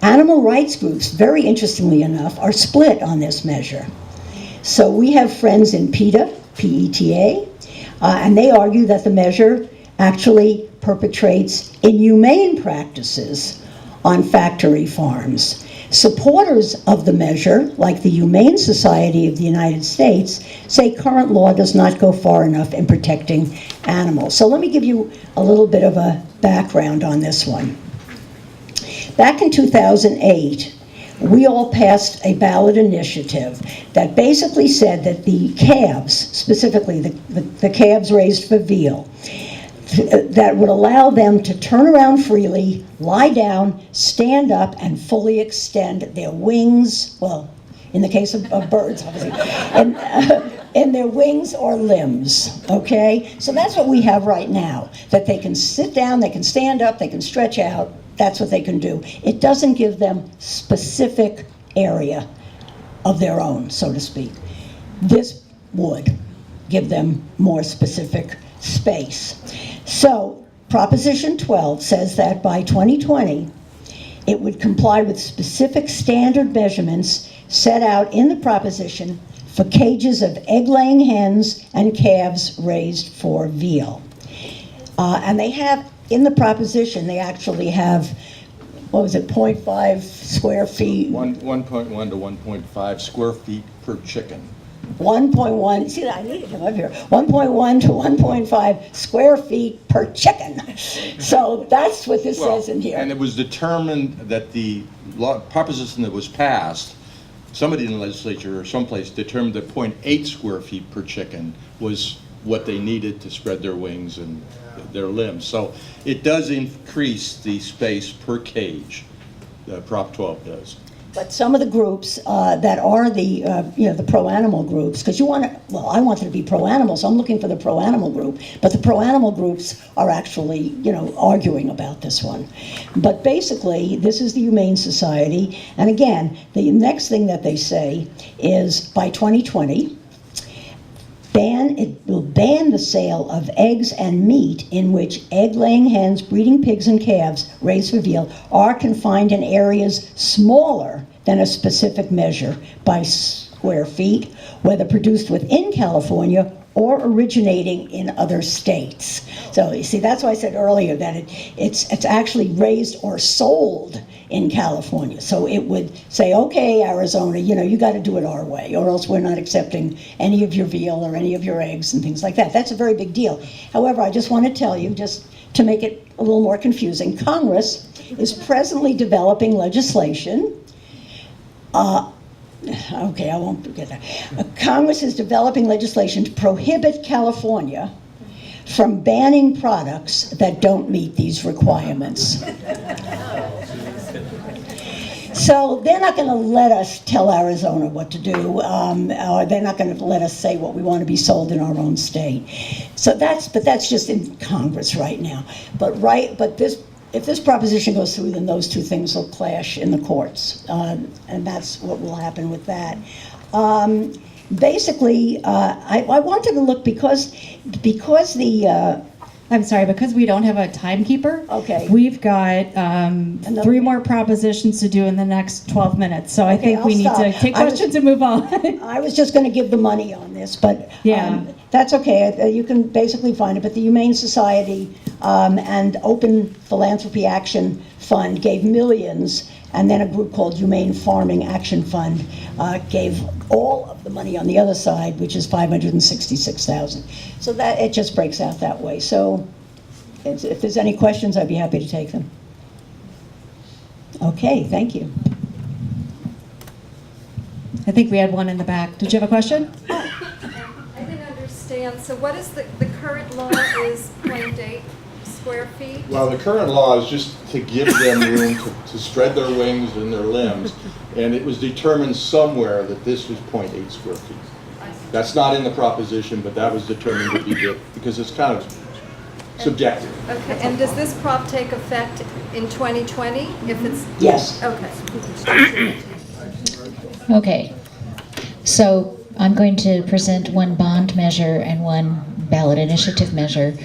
Animal rights groups, very interestingly enough, are split on this measure. So we have friends in PETA, P-E-T-A, and they argue that the measure actually perpetrates inhumane practices on factory farms. Supporters of the measure, like the Humane Society of the United States, say current law does not go far enough in protecting animals. So let me give you a little bit of a background on this one. Back in 2008, we all passed a ballot initiative that basically said that the calves, specifically the calves raised for veal, that would allow them to turn around freely, lie down, stand up, and fully extend their wings, well, in the case of birds, obviously, and their wings or limbs, okay? So that's what we have right now, that they can sit down, they can stand up, they can stretch out, that's what they can do. It doesn't give them specific area of their own, so to speak. This would give them more specific space. So Proposition 12 says that by 2020, it would comply with specific standard measurements set out in the proposition for cages of egg-laying hens and calves raised for veal. And they have, in the proposition, they actually have, what was it, 0.5 square feet? 1.1 to 1.5 square feet per chicken. 1.1, see, I need to come up here, 1.1 to 1.5 square feet per chicken. So that's what this says in here. And it was determined that the proposition that was passed, somebody in the legislature or someplace determined that 0.8 square feet per chicken was what they needed to spread their wings and their limbs. So it does increase the space per cage, Prop 12 does. But some of the groups that are the pro-animal groups, because you want to, well, I wanted to be pro-animal, so I'm looking for the pro-animal group, but the pro-animal groups are actually, arguing about this one. But basically, this is the Humane Society, and again, the next thing that they say is by 2020, it will ban the sale of eggs and meat in which egg-laying hens, breeding pigs, and calves raised for veal are confined in areas smaller than a specific measure by square feet, whether produced within California or originating in other states. So you see, that's why I said earlier that it's actually raised or sold in California. So it would say, okay, Arizona, you got to do it our way, or else we're not accepting any of your veal or any of your eggs and things like that. That's a very big deal. However, I just want to tell you, just to make it a little more confusing, Congress is presently developing legislation. Okay, I won't get that. Congress is developing legislation to prohibit California from banning products that don't meet these requirements. So they're not going to let us tell Arizona what to do, or they're not going to let us say what we want to be sold in our own state. So that's just in Congress right now. But if this proposition goes through, then those two things will clash in the courts, and that's what will happen with that. Basically, I wanted to look because the I'm sorry, because we don't have a timekeeper. Okay. We've got 3 more propositions to do in the next 12 minutes. So I think we need to take questions and move on. I was just going to give the money on this, but Yeah. that's okay. You can basically find it. But the Humane Society and Open Philanthropy Action Fund gave millions, and then a group called Humane Farming Action Fund gave all of the money on the other side, which is $566,000. So that it just breaks out that way. So if there's any questions, I'd be happy to take them. Okay, thank you. I think we had one in the back. Did you have a question? I didn't understand. So what is the current law is 0.8 square feet? Well, the current law is just to give them room to spread their wings and their limbs, and it was determined somewhere that this was 0.8 square feet. That's not in the proposition, but that was determined to be good, because it's kind of subjective. Okay, and does this prop take effect in 2020 if it's? Yes. Okay. Okay, so I'm going to present one bond measure and one ballot initiative measure.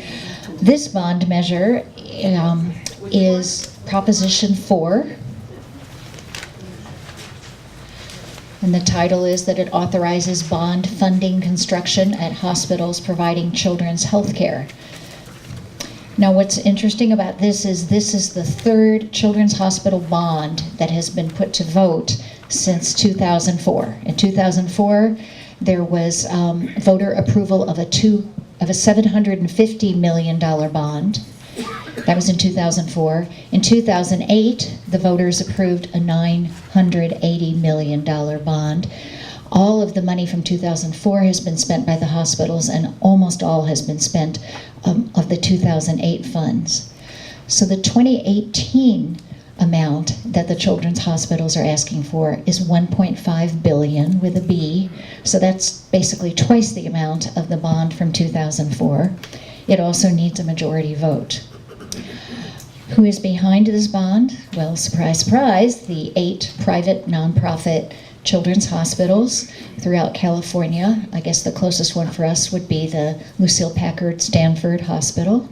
This bond measure is Proposition 4, and the title is that it authorizes bond funding construction at hospitals providing children's health care. Now, what's interesting about this is the third Children's Hospital bond that has been put to vote since 2004. In 2004, there was voter approval of a $750 million bond. That was in 2004. In 2008, the voters approved a $980 million bond. All of the money from 2004 has been spent by the hospitals, and almost all has been spent of the 2008 funds. So the 2018 amount that the children's hospitals are asking for is $1.5 billion with a B. So that's basically twice the amount of the bond from 2004. It also needs a majority vote. Who is behind this bond? Well, surprise, surprise, the 8 private nonprofit children's hospitals throughout California. I guess the closest one for us would be the Lucille Packard Stanford Hospital.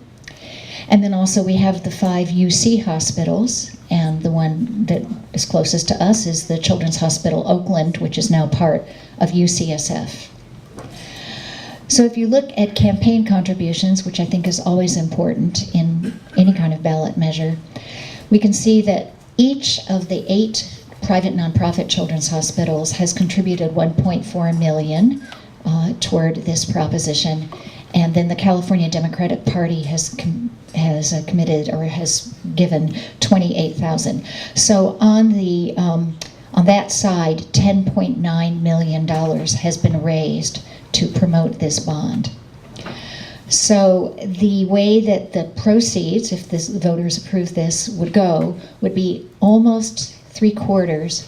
And then also we have the 5 UC hospitals, and the one that is closest to us is the Children's Hospital Oakland, which is now part of UCSF. So if you look at campaign contributions, which I think is always important in any kind of ballot measure, we can see that each of the 8 private nonprofit children's hospitals has contributed $1.4 million toward this proposition, and then the California Democratic Party has committed or has given $28,000. So on that side, $10.9 million has been raised to promote this bond. So the way that the proceeds, if the voters approve this, would be almost 3/4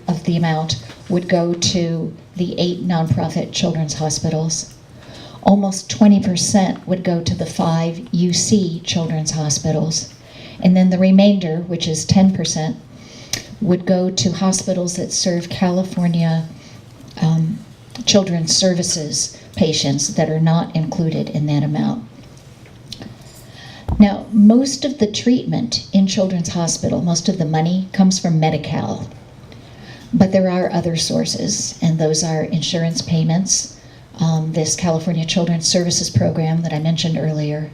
of the amount would go to the 8 nonprofit children's hospitals. Almost 20% would go to the 5 UC children's hospitals. And then the remainder, which is 10%, would go to hospitals that serve California children's services patients that are not included in that amount. Now, most of the treatment in Children's Hospital, most of the money comes from Medi-Cal. But there are other sources, and those are insurance payments, this California Children's Services Program that I mentioned earlier,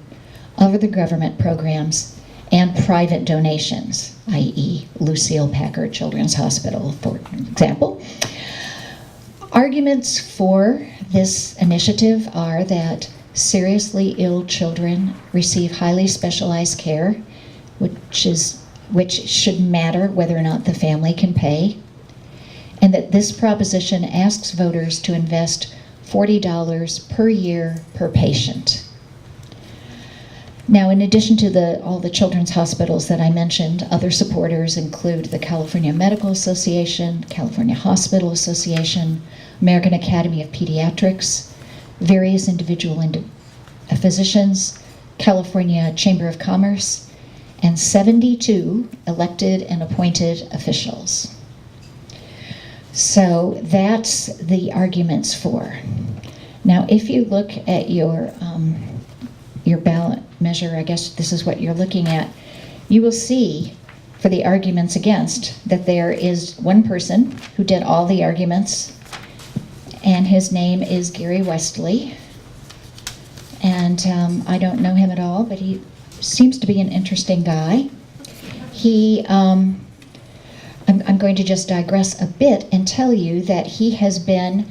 other government programs, and private donations, i.e. Lucille Packard Children's Hospital, for example. Arguments for this initiative are that seriously ill children receive highly specialized care, which should matter whether or not the family can pay, and that this proposition asks voters to invest $40 per year per patient. Now, in addition to all the children's hospitals that I mentioned, other supporters include the California Medical Association, California Hospital Association, American Academy of Pediatrics, various individual physicians, California Chamber of Commerce, and 72 elected and appointed officials. So that's the arguments for. Now, if you look at your ballot measure, I guess this is what you're looking at, you will see for the arguments against that there is one person who did all the arguments, and his name is Gary Westley. And I don't know him at all, but he seems to be an interesting guy. I'm going to just digress a bit and tell you that he has been,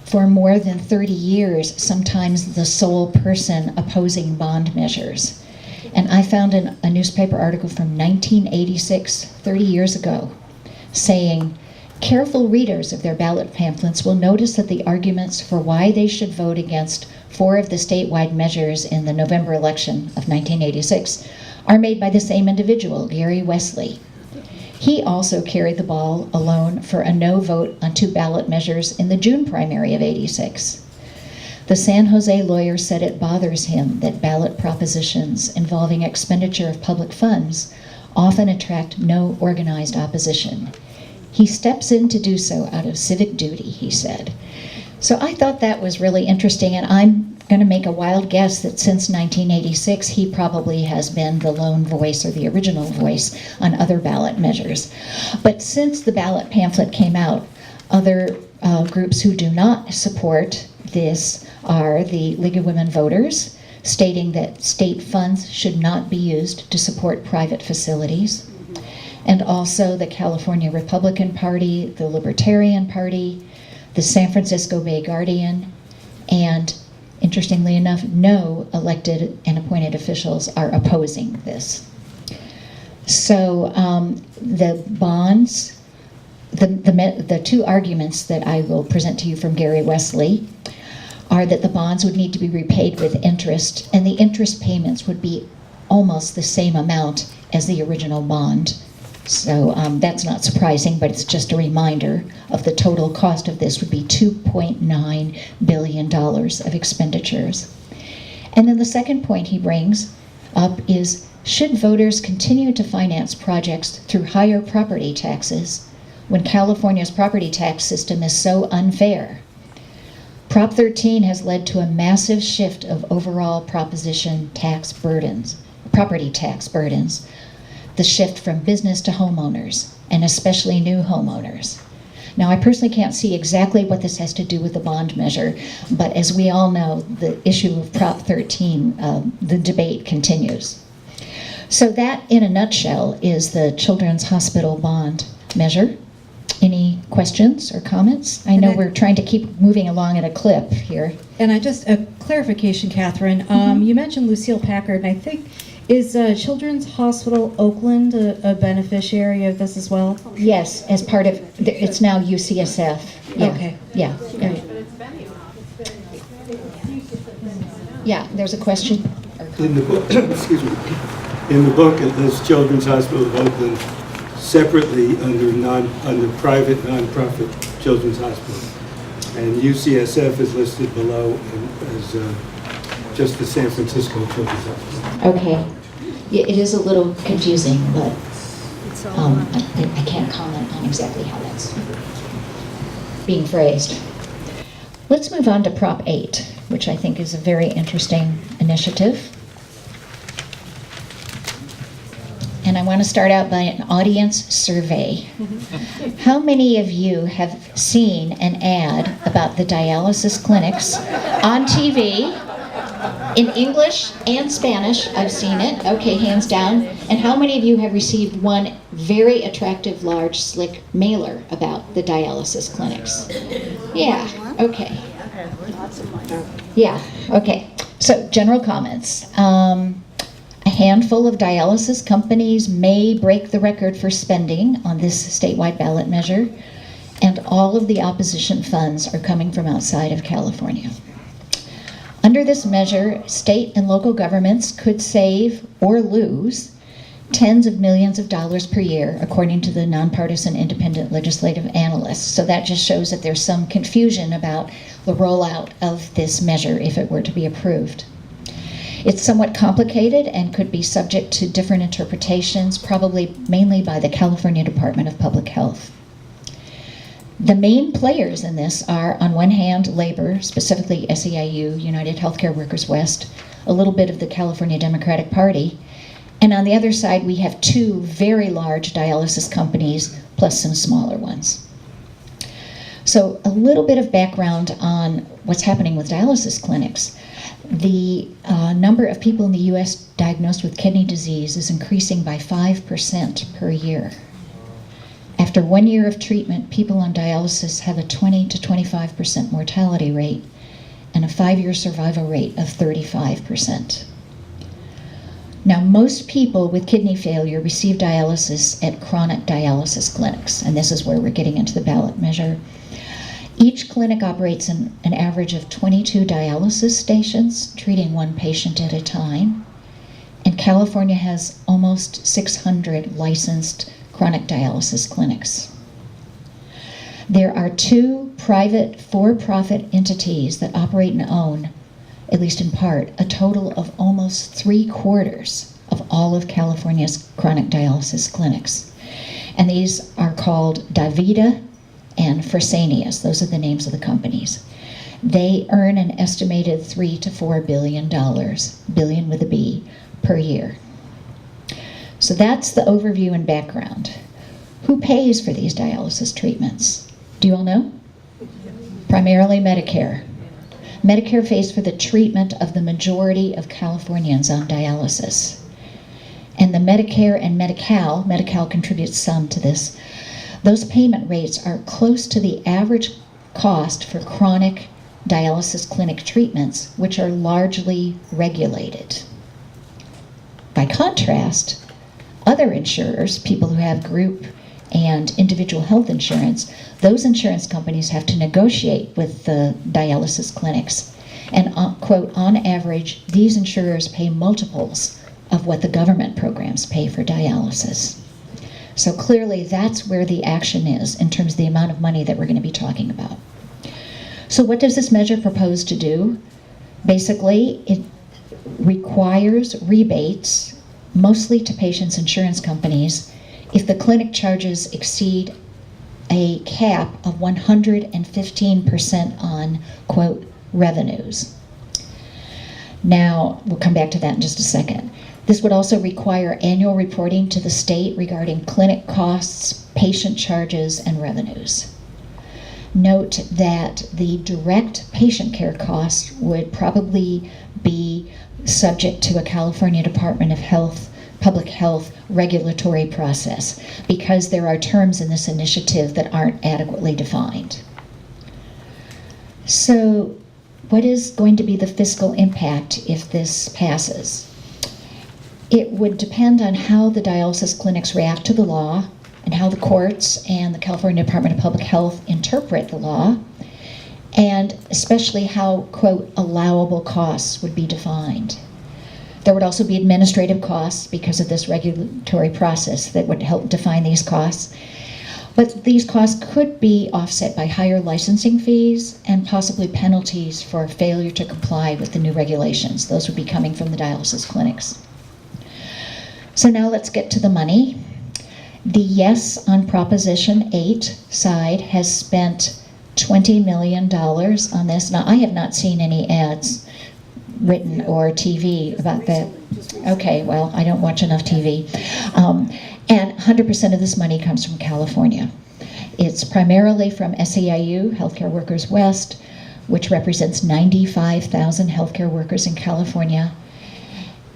for more than 30 years, sometimes the sole person opposing bond measures. And I found a newspaper article from 1986, 30 years ago, saying, careful readers of their ballot pamphlets will notice that the arguments for why they should vote against 4 of the statewide measures in the November election of 1986 are made by the same individual, Gary Westley. He also carried the ball alone for a no vote on 2 ballot measures in the June primary of '86. The San Jose lawyer said it bothers him that ballot propositions involving expenditure of public funds often attract no organized opposition. He steps in to do so out of civic duty, he said. So I thought that was really interesting, and I'm going to make a wild guess that since 1986, he probably has been the lone voice or the original voice on other ballot measures. But since the ballot pamphlet came out, other groups who do not support this are the League of Women Voters, stating that state funds should not be used to support private facilities. And also the California Republican Party, the Libertarian Party, the San Francisco Bay Guardian, and interestingly enough, no elected and appointed officials are opposing this. So the bonds, the two arguments that I will present to you from Gary Wesley are that the bonds would need to be repaid with interest, and the interest payments would be almost the same amount as the original bond. So that's not surprising, but it's just a reminder of the total cost of this would be $2.9 billion of expenditures. And then the second point he brings up is, should voters continue to finance projects through higher property taxes when California's property tax system is so unfair? Prop 13 has led to a massive shift of overall proposition tax burdens, property tax burdens, the shift from business to homeowners, and especially new homeowners. Now, I personally can't see exactly what this has to do with the bond measure, but as we all know, the issue of Prop 13, the debate continues. So that, in a nutshell, is the Children's Hospital Bond measure. Any questions or comments? I know we're trying to keep moving along at a clip here. And I just, a clarification, Catherine. You mentioned Lucille Packard, and I think, is Children's Hospital Oakland a beneficiary of this as well? Yes, as part of, it's now UCSF. Yeah. Okay. Yeah. Great. Yeah, there's a question? In the book, excuse me, in the book it lists Children's Hospital of Oakland separately under private nonprofit Children's Hospital, and UCSF is listed below as just the San Francisco Children's Hospital. Okay. Yeah, it is a little confusing, but I can't comment on exactly how that's being phrased. Let's move on to Prop 8, which I think is a very interesting initiative. And I want to start out by an audience survey. How many of you have seen an ad about the dialysis clinics on TV? In English and Spanish, I've seen it. Okay, hands down. And how many of you have received one very attractive, large, slick mailer about the dialysis clinics? Yeah, okay. Yeah, okay. So, general comments. A handful of dialysis companies may break the record for spending on this statewide ballot measure, and all of the opposition funds are coming from outside of California. Under this measure, state and local governments could save or lose tens of millions of dollars per year, according to the nonpartisan independent legislative analysts. So that just shows that there's some confusion about the rollout of this measure if it were to be approved. It's somewhat complicated and could be subject to different interpretations, probably mainly by the California Department of Public Health. The main players in this are, on one hand, labor, specifically SEIU, United Healthcare Workers West, a little bit of the California Democratic Party, and on the other side we have two very large dialysis companies plus some smaller ones. So a little bit of background on what's happening with dialysis clinics. The number of people in the U.S. diagnosed with kidney disease is increasing by 5% per year. After 1 year of treatment, people on dialysis have a 20 to 25% mortality rate and a 5-year survival rate of 35%. Now, most people with kidney failure receive dialysis at chronic dialysis clinics, and this is where we're getting into the ballot measure. Each clinic operates an average of 22 dialysis stations, treating one patient at a time. And California has almost 600 licensed chronic dialysis clinics. There are 2 private for-profit entities that operate and own, at least in part, a total of almost 3/4 of all of California's chronic dialysis clinics. And these are called DaVita and Fresenius. Those are the names of the companies. They earn an estimated $3 to $4 billion, billion with a B, per year. So that's the overview and background. Who pays for these dialysis treatments? Do you all know? Primarily Medicare. Medicare pays for the treatment of the majority of Californians on dialysis. And the Medicare and Medi-Cal contributes some to this, those payment rates are close to the average cost for chronic dialysis clinic treatments, which are largely regulated. By contrast, other insurers, people who have group and individual health insurance, those insurance companies have to negotiate with the dialysis clinics. And, quote, on average, these insurers pay multiples of what the government programs pay for dialysis. So clearly that's where the action is in terms of the amount of money that we're going to be talking about. So what does this measure propose to do? Basically, it requires rebates, mostly to patients' insurance companies, if the clinic charges exceed a cap of 115% on, quote, revenues. Now, we'll come back to that in just a second. This would also require annual reporting to the state regarding clinic costs, patient charges, and revenues. Note that the direct patient care costs would probably be subject to a California Department of Health, Public Health regulatory process, because there are terms in this initiative that aren't adequately defined. So, what is going to be the fiscal impact if this passes? It would depend on how the dialysis clinics react to the law and how the courts and the California Department of Public Health interpret the law, and especially how, quote, allowable costs would be defined. There would also be administrative costs because of this regulatory process that would help define these costs. But these costs could be offset by higher licensing fees and possibly penalties for failure to comply with the new regulations. Those would be coming from the dialysis clinics. So now let's get to the money. The yes on Proposition 8 side has spent $20 million on this. Now, I have not seen any ads written or TV about that. Okay, well, I don't watch enough TV. And 100% of this money comes from California. It's primarily from SEIU, Healthcare Workers West, which represents 95,000 healthcare workers in California.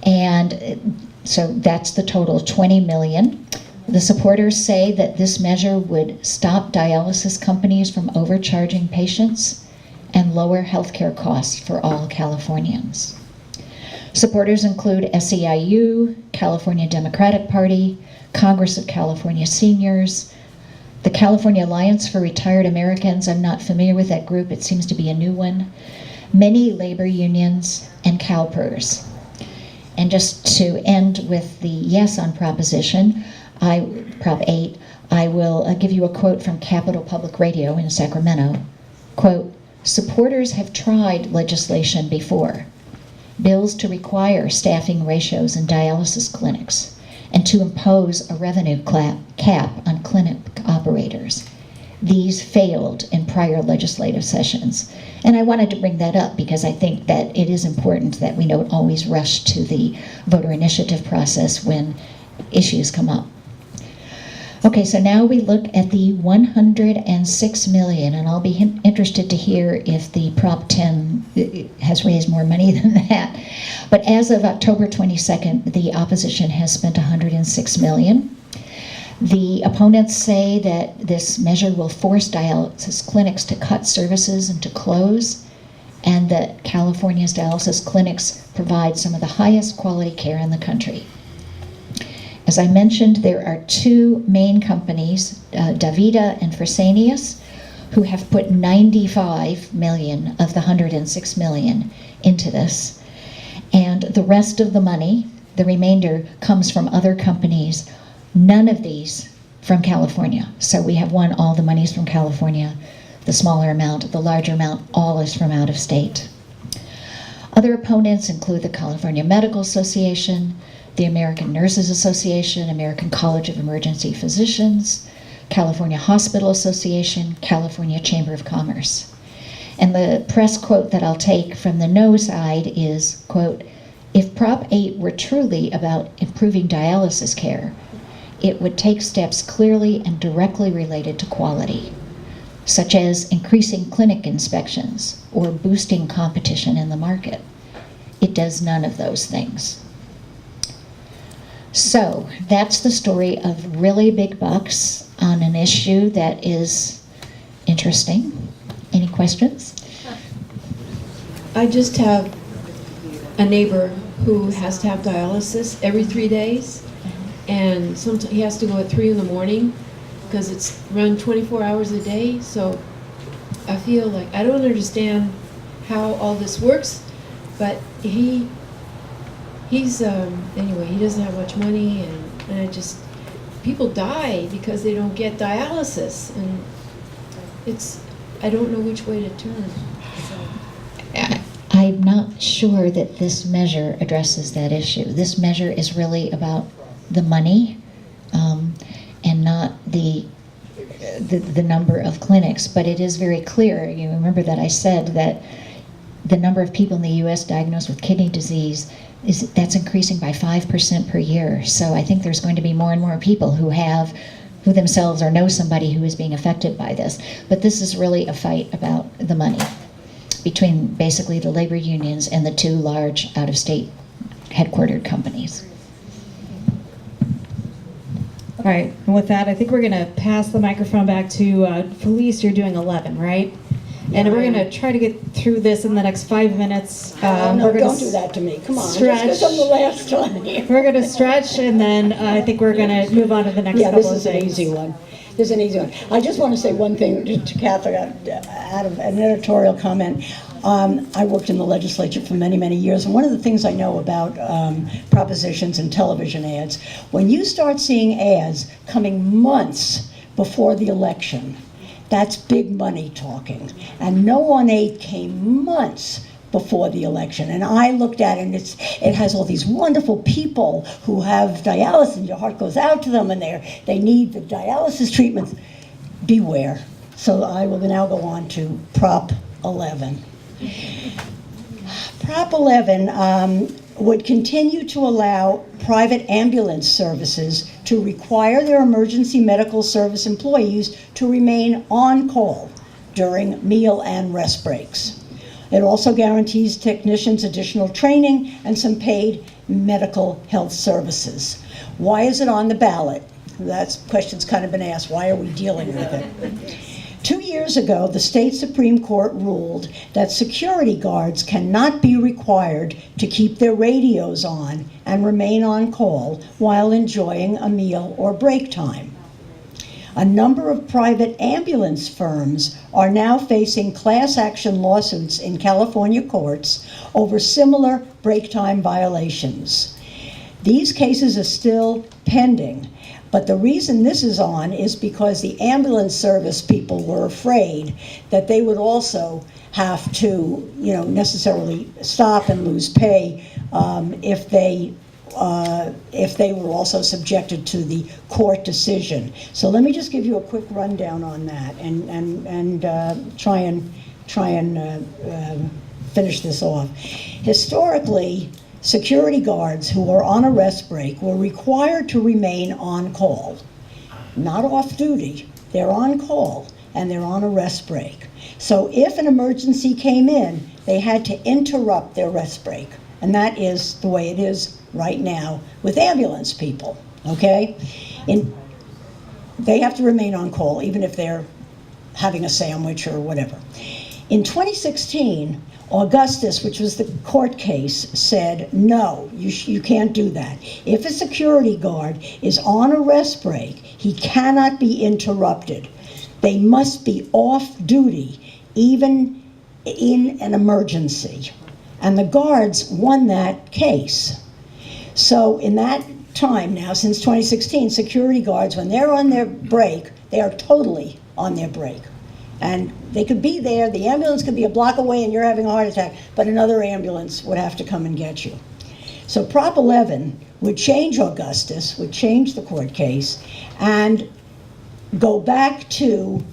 And so that's the total, 20 million. The supporters say that this measure would stop dialysis companies from overcharging patients and lower healthcare costs for all Californians. Supporters include SEIU, California Democratic Party, Congress of California Seniors, the California Alliance for Retired Americans. I'm not familiar with that group. It seems to be a new one. Many labor unions and CalPERS. And just to end with the yes on Proposition, Prop 8, I will give you a quote from Capital Public Radio in Sacramento. Quote, supporters have tried legislation before. Bills to require staffing ratios in dialysis clinics and to impose a revenue cap on clinic operators. These failed in prior legislative sessions. And I wanted to bring that up because I think that it is important that we don't always rush to the voter initiative process when issues come up. Okay, so now we look at the 106 million, and I'll be interested to hear if the Prop 10 has raised more money than that. But as of October 22nd, the opposition has spent 106 million. The opponents say that this measure will force dialysis clinics to cut services and to close, and that California's dialysis clinics provide some of the highest quality care in the country. As I mentioned, there are two main companies, Davida and Fresenius, who have put 95 million of the 106 million into this. And the rest of the money, the remainder, comes from other companies. None of these from California. So we have one, all the money's from California. The smaller amount, the larger amount, all is from out of state. Other opponents include the California Medical Association, the American Nurses Association, American College of Emergency Physicians, California Hospital Association, California Chamber of Commerce. And the press quote that I'll take from the no side is, quote, if Prop 8 were truly about improving dialysis care, it would take steps clearly and directly related to quality. such as increasing clinic inspections or boosting competition in the market. It does none of those things. So that's the story of really big bucks on an issue that is interesting. Any questions? I just have a neighbor who has to have dialysis every 3 days, and sometimes he has to go at 3 in the morning because it's run 24 hours a day. So I feel like I don't understand how all this works, but he's anyway, he doesn't have much money, and I just, people die because they don't get dialysis, and I don't know which way to turn. So. I'm not sure that this measure addresses that issue. This measure is really about the money and not the number of clinics. But it is very clear, you remember that I said that the number of people in the U.S. diagnosed with kidney disease that's increasing by 5% per year. So I think there's going to be more and more people who themselves or know somebody who is being affected by this. But this is really a fight about the money between basically the labor unions and the two large out-of-state headquartered companies. All right, and with that, I think we're going to pass the microphone back to Felice. You're doing 11, right? And we're going to try to get through this in the next 5 minutes. No, don't do that to me. Come on, just because I'm the last one here. We're going to stretch, and then I think we're going to move on to the next couple of things. Yeah, this is an easy one. This is an easy one. I just want to say one thing to Catherine out of an editorial comment. I worked in the legislature for many, many years, and one of the things I know about propositions and television ads, when you start seeing ads coming months before the election, that's big money talking. And No on 8 came months before the election. And I looked at it, and it has all these wonderful people who have dialysis, and your heart goes out to them, and they need the dialysis treatments. Beware. So I will now go on to Prop 11. Prop 11 would continue to allow private ambulance services to require their emergency medical service employees to remain on call during meal and rest breaks. It also guarantees technicians additional training and some paid medical health services. Why is it on the ballot? That question's kind of been asked. Why are we dealing with it? 2 years ago, the state Supreme Court ruled that security guards cannot be required to keep their radios on and remain on call while enjoying a meal or break time. A number of private ambulance firms are now facing class action lawsuits in California courts over similar break time violations. These cases are still pending, but the reason this is on is because the ambulance service people were afraid that they would also have to, necessarily stop and lose pay if they were also subjected to the court decision. So let me just give you a quick rundown on that and try and finish this off. Historically, security guards who are on a rest break were required to remain on call, not off duty. They're on call and they're on a rest break. So if an emergency came in, they had to interrupt their rest break. And that is the way it is right now with ambulance people, okay? They have to remain on call even if they're having a sandwich or whatever. In 2016, Augustus, which was the court case, said, no, you can't do that. If a security guard is on a rest break, he cannot be interrupted. They must be off duty, even in an emergency. And the guards won that case. So in that time now, since 2016, security guards, when they're on their break, they are totally on their break. And they could be there, the ambulance could be a block away and you're having a heart attack, but another ambulance would have to come and get you. So Prop 11 would change Augustus, would change the court case, and go back to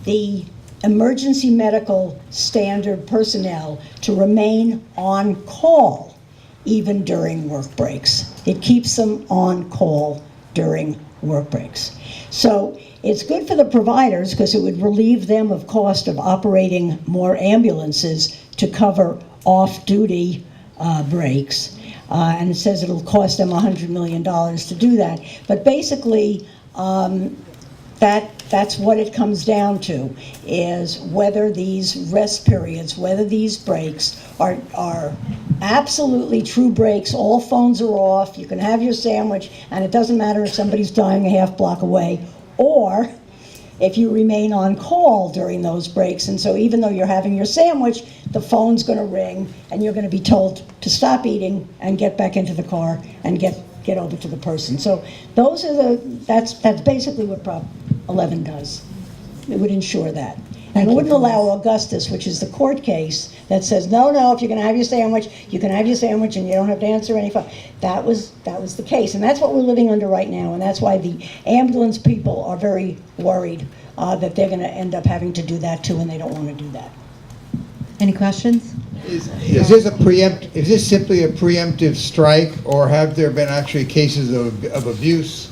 the emergency medical standard personnel to remain on call even during work breaks. It keeps them on call during work breaks. So it's good for the providers because it would relieve them of cost of operating more ambulances to cover off-duty breaks. And it says it'll cost them $100 million to do that. But basically, that's what it comes down to, is whether these rest periods, whether these breaks are absolutely true breaks, all phones are off, you can have your sandwich, and it doesn't matter if somebody's dying a half block away, or if you remain on call during those breaks, and so even though you're having your sandwich, the phone's going to ring, and you're going to be told to stop eating and get back into the car and get over to the person. So those are that's basically what Prop 11 does. It would ensure that. And it wouldn't allow Augustus, which is the court case that says, no, if you're going to have your sandwich, you can have your sandwich and you don't have to answer any phone. That was the case. And that's what we're living under right now. And that's why the ambulance people are very worried that they're going to end up having to do that too, and they don't want to do that. Any questions? Is this simply a preemptive strike, or have there been actually cases of abuse?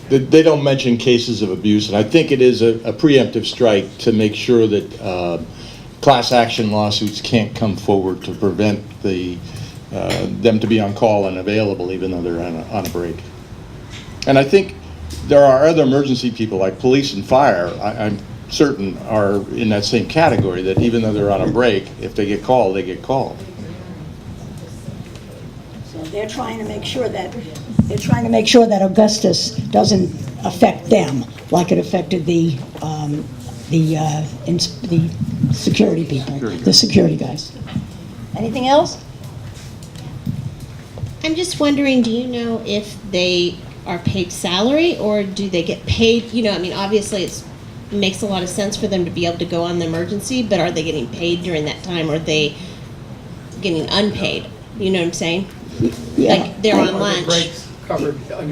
They don't mention cases of abuse, and I think it is a preemptive strike to make sure that class action lawsuits can't come forward to prevent them to be on call and available even though they're on a break. And I think there are other emergency people like police and fire, I'm certain, are in that same category, that even though they're on a break, if they get called, they get called. So they're trying to make sure that Augustus doesn't affect them like it affected the security people, the security guys. Anything else? I'm just wondering, do you know if they are paid salary or do they get paid? You know, I mean, obviously it makes a lot of sense for them to be able to go on the emergency, but are they getting paid during that time, or are they getting unpaid? You know what I'm saying? Yeah. Like they're on lunch.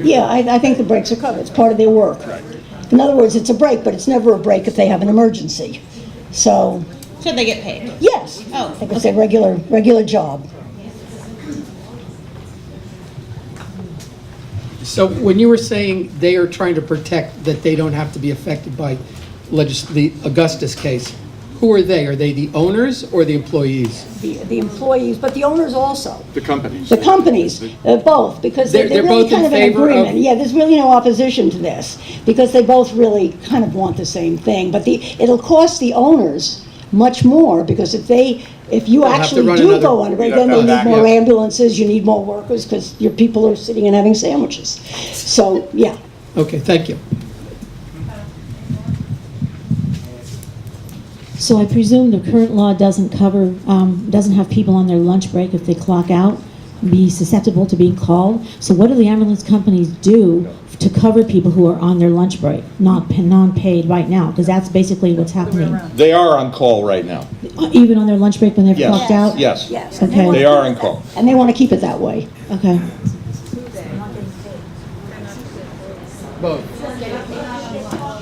Yeah, I think the breaks are covered. It's part of their work. In other words, it's a break, but it's never a break if they have an emergency. So they get paid? Yes. Oh, I think it's their regular job. So when you were saying they are trying to protect that they don't have to be affected by the Augustus case, who are they? Are they the owners or the employees? The employees, but the owners also. The companies. The companies, both, because they're They're really both kind in of in favor agreement. of- Yeah, there's really no opposition to this, because they both really kind of want the same thing. But it'll cost the owners much more, because if you They'll have to actually run do another- go on a break, you'd then have they to need back more up. ambulances, you need more workers, because your people are sitting and having sandwiches. So, yeah. Okay, thank you. So I presume the current law doesn't cover, doesn't have people on their lunch break if they clock out, be susceptible to being called. So what do the ambulance companies do to cover people who are on their lunch break, non-paid right now? Because that's basically what's happening. They are on call right now. Even on their lunch break when they're Yes. clocked out? Yes. Yes. Okay. They are on call. And they want to keep it that way. Okay. Both.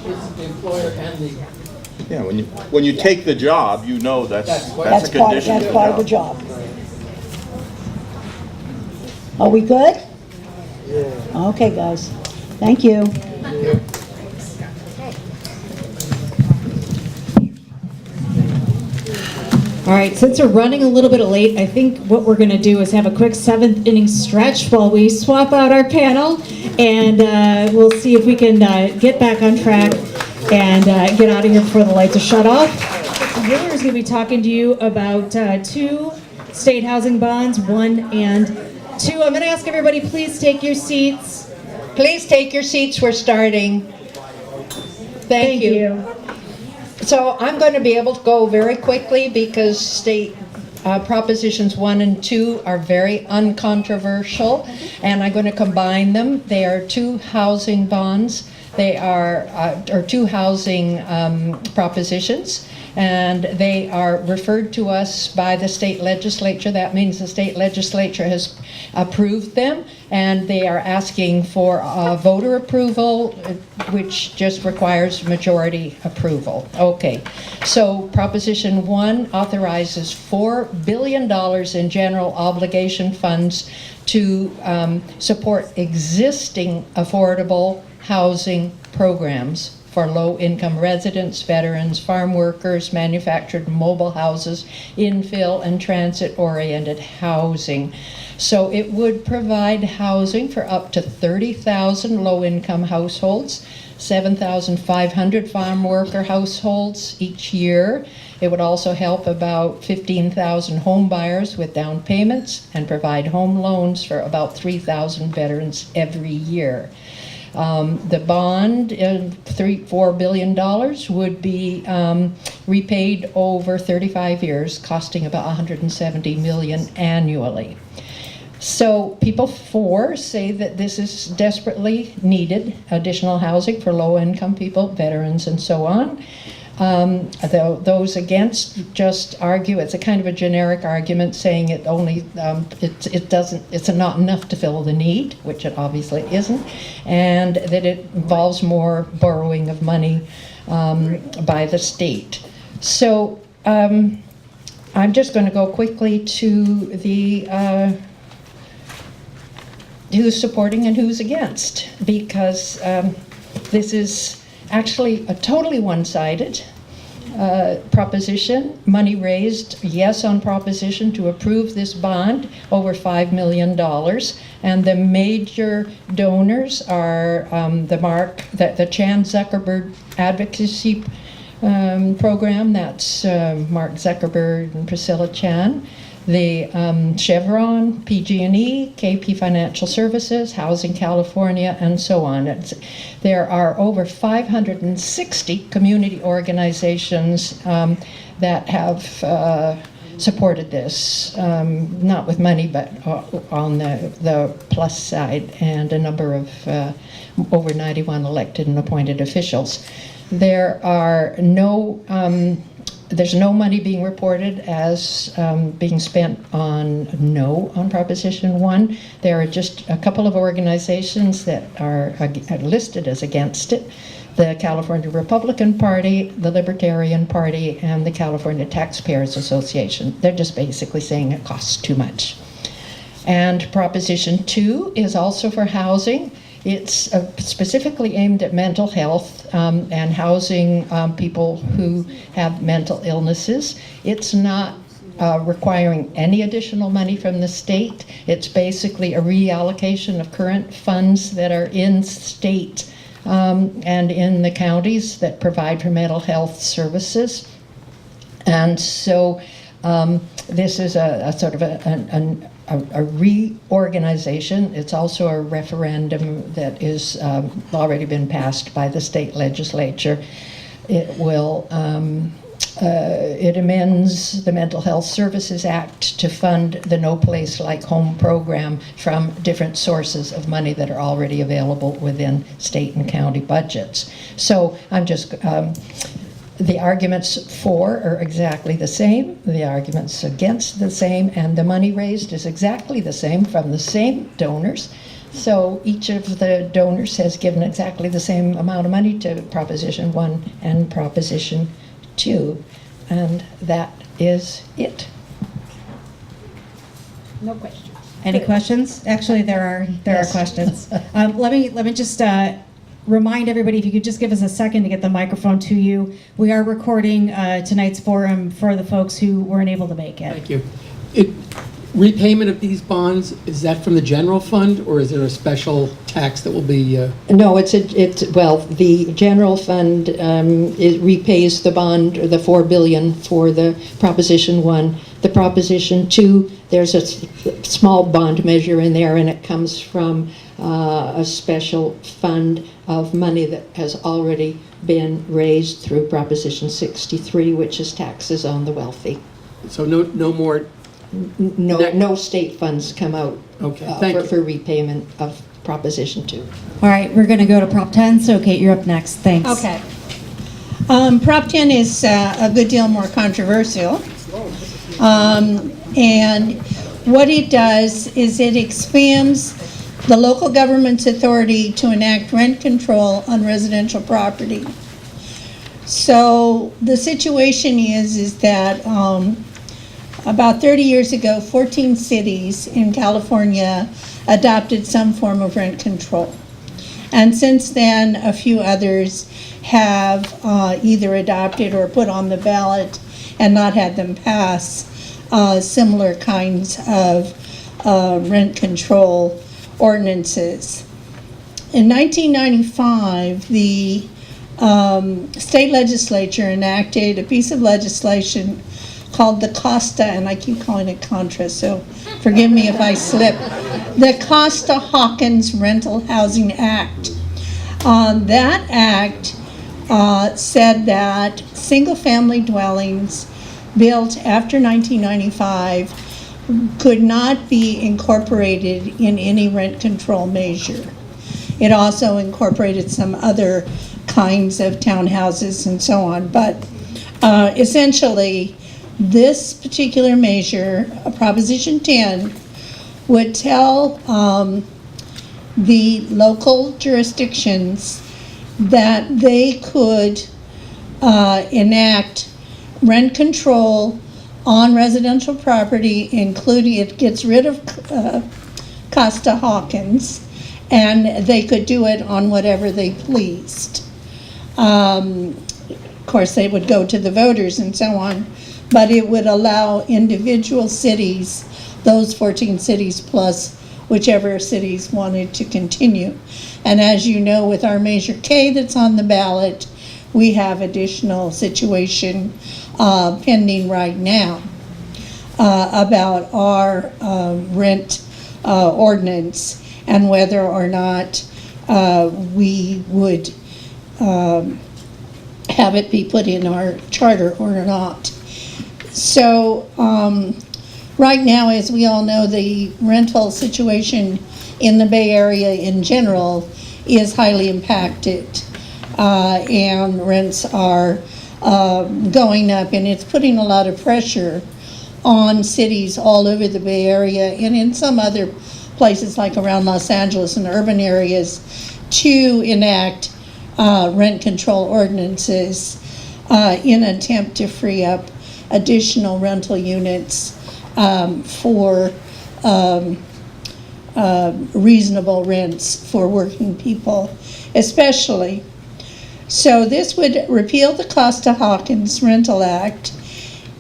It's the employer and the... Yeah, when you take the job, you know that's a condition of the Part of the job. job. Are we good? Yeah. Okay, guys. Thank you. All right, since we're running a little bit late, I think what we're going to do is have a quick seventh inning stretch while we swap out our panel, and we'll see if we can get back on track and get out of here before the lights are shut off. Here is going to be talking to you about two state housing bonds, 1 and 2. I'm going to ask everybody, please take your seats. Please take your seats, we're starting. Thank you. So I'm going to be able to go very quickly because state propositions 1 and 2 are very uncontroversial, and I'm going to combine them. They are two housing bonds. They are or two housing propositions, and they are referred to us by the state legislature. That means the state legislature has approved them, and they are asking for voter approval, which just requires majority approval. Okay, so Proposition 1 authorizes $4 billion in general obligation funds to support existing affordable housing programs for low-income residents, veterans, farm workers, manufactured mobile houses, infill and transit-oriented housing. So it would provide housing for up to 30,000 low-income households, 7,500 farm worker households each year. It would also help about 15,000 home buyers with down payments and provide home loans for about 3,000 veterans every year. The bond, $4 billion, would be repaid over 35 years, costing about $170 million annually. So people for say that this is desperately needed, additional housing for low-income people, veterans, and so on. Those against just argue it's a kind of a generic argument, saying it only it's not enough to fill the need, which it obviously isn't, and that it involves more borrowing of money by the state. So I'm just going to go quickly to the who's supporting and who's against, because this is actually a totally one-sided proposition. Money raised, yes, on proposition to approve this bond, over $5 million. And the major donors are the Chan Zuckerberg Advocacy Program, that's Mark Zuckerberg and Priscilla Chan. The Chevron, PG&E, KP Financial Services, Housing California, and so on. There are over 560 community organizations that have supported this, not with money, but on the plus side, and a number of over 91 elected and appointed officials. There are there's no money being reported as being spent on Proposition 1. There are just a couple of organizations that are listed as against it. The California Republican Party, the Libertarian Party, and the California Taxpayers Association. They're just basically saying it costs too much. And Proposition 2 is also for housing. It's specifically aimed at mental health and housing people who have mental illnesses. It's not requiring any additional money from the state. It's basically a reallocation of current funds that are in state and in the counties that provide for mental health services. And so this is a sort of a reorganization. It's also a referendum that is already been passed by the state legislature. It will it amends the Mental Health Services Act to fund the No Place Like Home program from different sources of money that are already available within state and county budgets. So I'm just the arguments for are exactly the same, the arguments against the same, and the money raised is exactly the same from the same donors. So each of the donors has given exactly the same amount of money to Proposition 1 and Proposition 2, and that is it. No questions. Any questions? Actually, there are questions. Let me just remind everybody, if you could just give us a second to get the microphone to you. We are recording tonight's forum for the folks who weren't able to make it. Thank you. Repayment of these bonds, is that from the general fund, or is there a special tax that will be? No, the general fund it repays the bond, the $4 billion for the Proposition 1. The Proposition 2, there's a small bond measure in there, and it comes from a special fund of money that has already been raised through Proposition 63, which is taxes on the wealthy. So no more. No state funds come out for repayment of Proposition 2. All right, we're going to go to Prop 10. So Kate, you're up next. Thanks. Okay. Prop 10 is a good deal more controversial. And what it does is it expands the local government's authority to enact rent control on residential property. So the situation is that about 30 years ago, 14 cities in California adopted some form of rent control. And since then, a few others have either adopted or put on the ballot and not had them pass similar kinds of rent control ordinances. In 1995, the state legislature enacted a piece of legislation called the Costa, and I keep calling it Contra, so forgive me if I slip, the Costa-Hawkins Rental Housing Act. That act said that single-family dwellings built after 1995 could not be incorporated in any rent control measure. It also incorporated some other kinds of townhouses and so on, but essentially this particular measure, Proposition 10, would tell the local jurisdictions that they could enact rent control on residential property, including, it gets rid of Costa-Hawkins, and they could do it on whatever they pleased. Of course, they would go to the voters and so on, but it would allow individual cities, those 14 cities plus whichever cities wanted to continue. And as you know, with our Measure K that's on the ballot, we have additional situation pending right now about our rent ordinance and whether or not we would have it be put in our charter or not. So right now, as we all know, the rental situation in the Bay Area in general is highly impacted, and rents are going up, and it's putting a lot of pressure on cities all over the Bay Area and in some other places like around Los Angeles and urban areas to enact rent control ordinances in an attempt to free up additional rental units for reasonable rents for working people, especially. So this would repeal the Costa-Hawkins Rental Act,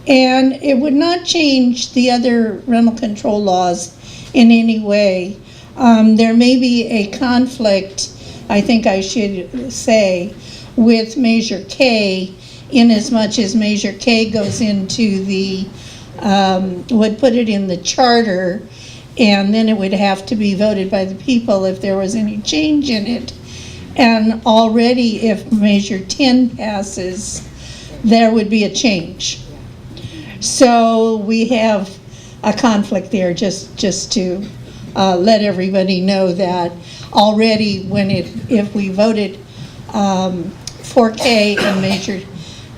and it would not change the other rental control laws in any way. There may be a conflict, I think I should say, with Measure K, in as much as Measure K goes into the, would put it in the charter, and then it would have to be voted by the people if there was any change in it. And already if Measure 10 passes, there would be a change. So we have a conflict there, just to let everybody know that already if we voted for K and Measure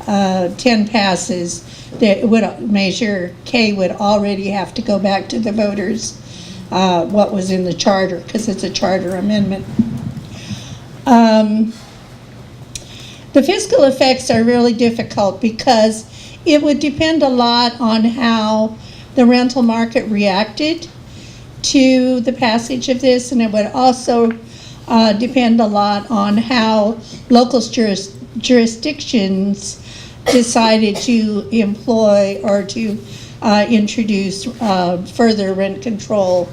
10 passes, Measure K would already have to go back to the voters what was in the charter, because it's a charter amendment. The fiscal effects are really difficult because it would depend a lot on how the rental market reacted to the passage of this, and it would also depend a lot on how local jurisdictions decided to employ or to introduce further rent control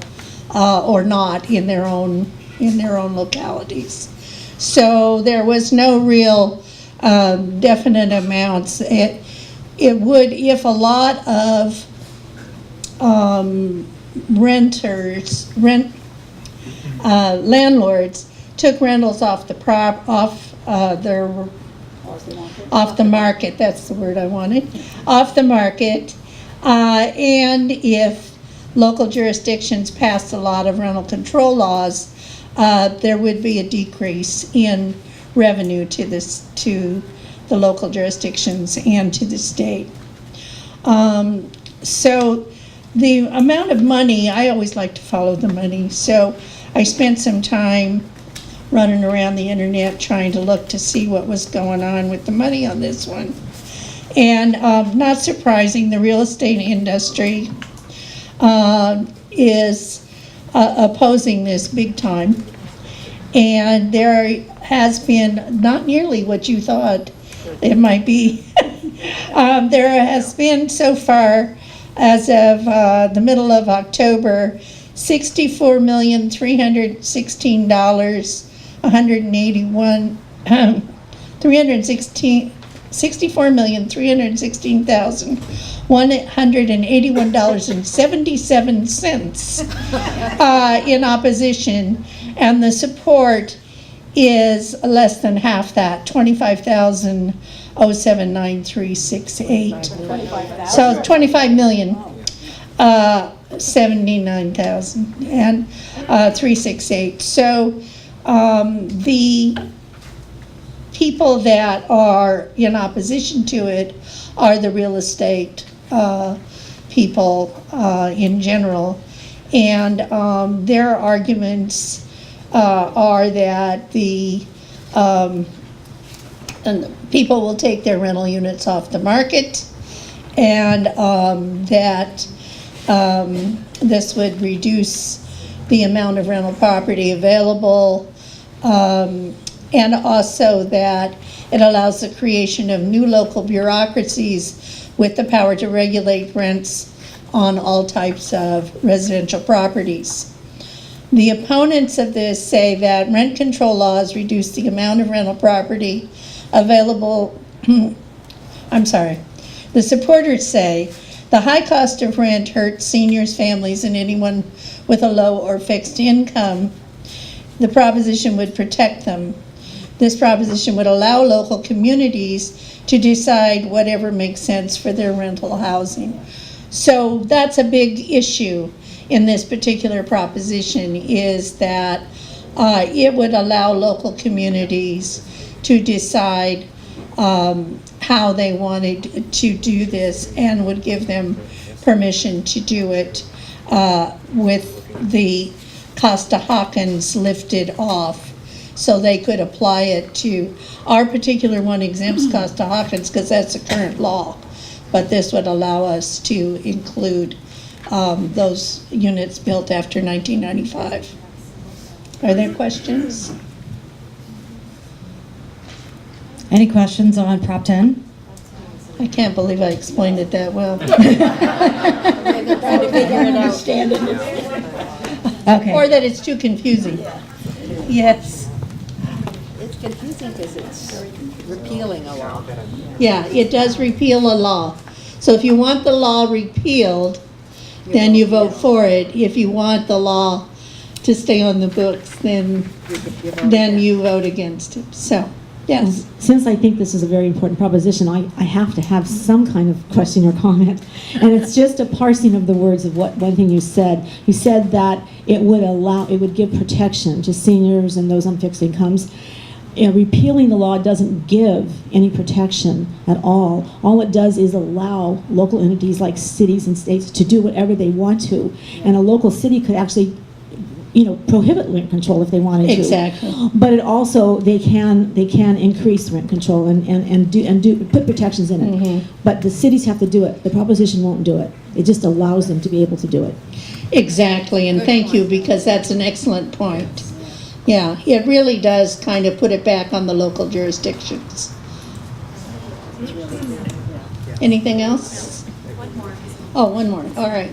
or not in their own localities. So there was no real definite amounts. It would, if a lot of landlords took rentals off the market. That's the word I wanted. Off the market, and if local jurisdictions passed a lot of rental control laws, there would be a decrease in revenue to the local jurisdictions and to the state. So the amount of money, I always like to follow the money, so I spent some time running around the internet trying to look to see what was going on with the money on this one. And not surprising, the real estate industry is opposing this big time. And there has been, not nearly what you thought it might be. There has been so far, as of the middle of October, $64,316, 181,177 in opposition, and the support is less than half that, 25,079,368. So 25 million. 79,000 and 368. So the people that are in opposition to it are the real estate people in general, and their arguments are that the people will take their rental units off the market, and that this would reduce the amount of rental property available, and also that it allows the creation of new local bureaucracies with the power to regulate rents on all types of residential properties. The opponents of this say that rent control laws reduce the amount of rental property available. I'm sorry. The supporters say the high cost of rent hurts seniors, families, and anyone with a low or fixed income. The proposition would protect them. This proposition would allow local communities to decide whatever makes sense for their rental housing. So that's a big issue in this particular proposition, is that it would allow local communities to decide how they wanted to do this, and would give them permission to do it with the Costa-Hawkins lifted off, so they could apply it to, our particular one exempts Costa-Hawkins because that's the current law, but this would allow us to include those units built after 1995. Are there questions? Any questions on Prop 10? I can't believe I explained it that well. Understand it. Okay. Or that it's too confusing. Yes. It's confusing because it's repealing a law. Yeah, it does repeal a law. So if you want the law repealed, then you vote for it. If you want the law to stay on the books, then you vote against it. So, yes. Since I think this is a very important proposition, I have to have some kind of question or comment. And it's just a parsing of the words of one thing you said. You said that it would give protection to seniors and those on fixed incomes. Repealing the law doesn't give any protection at all. All it does is allow local entities like cities and states to do whatever they want to. And a local city could actually prohibit rent control if they wanted to. Exactly. But it also, they can increase rent control and put protections in it. Mm-hmm. But the cities have to do it. The proposition won't do it. It just allows them to be able to do it. Exactly, and thank you, because that's an excellent point. Yeah, it really does kind of put it back on the local jurisdictions. Anything else? One more. Oh, one more, all right.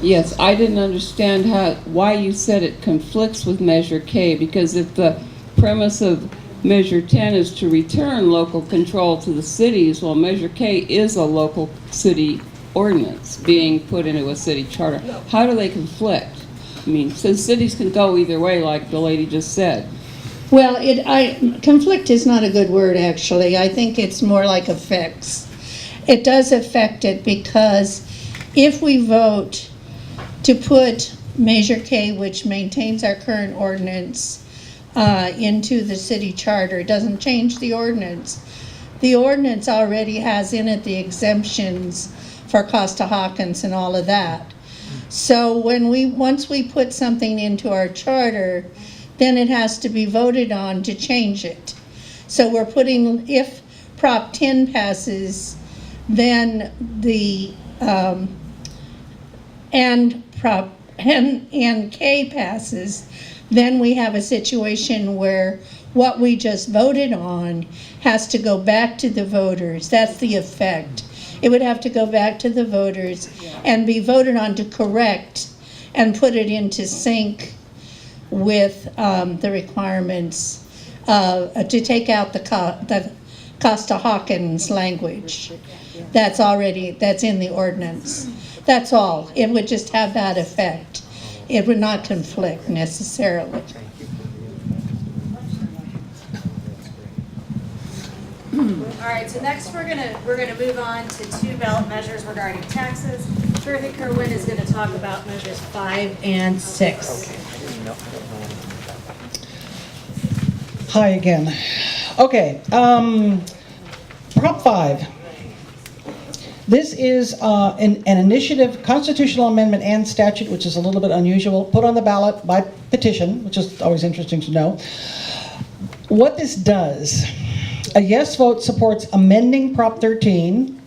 Yes, I didn't understand why you said it conflicts with Measure K, because if the premise of Measure 10 is to return local control to the cities, well, Measure K is a local city ordinance being put into a city charter. How do they conflict? I mean, since cities can go either way, like the lady just said. Well, conflict is not a good word, actually. I think it's more like affects. It does affect it, because if we vote to put Measure K, which maintains our current ordinance, into the city charter, it doesn't change the ordinance. The ordinance already has in it the exemptions for Costa-Hawkins and all of that. So once we put something into our charter, then it has to be voted on to change it. So we're putting, if Prop 10 passes, then and K passes, then we have a situation where what we just voted on has to go back to the voters. That's the effect. It would have to go back to the voters and be voted on to correct and put it into sync with the requirements to take out the Costa-Hawkins language. That's in the ordinance. That's all. It would just have that effect. It would not conflict necessarily. All right, so next we're gonna move on to 2 ballot measures regarding taxes. Dorothy Kerwin is gonna talk about measures 5 and 6. Hi again. Okay, Prop 5. This is an initiative, constitutional amendment and statute, which is a little bit unusual, put on the ballot by petition, which is always interesting to know. What this does, a yes vote supports amending Prop 13,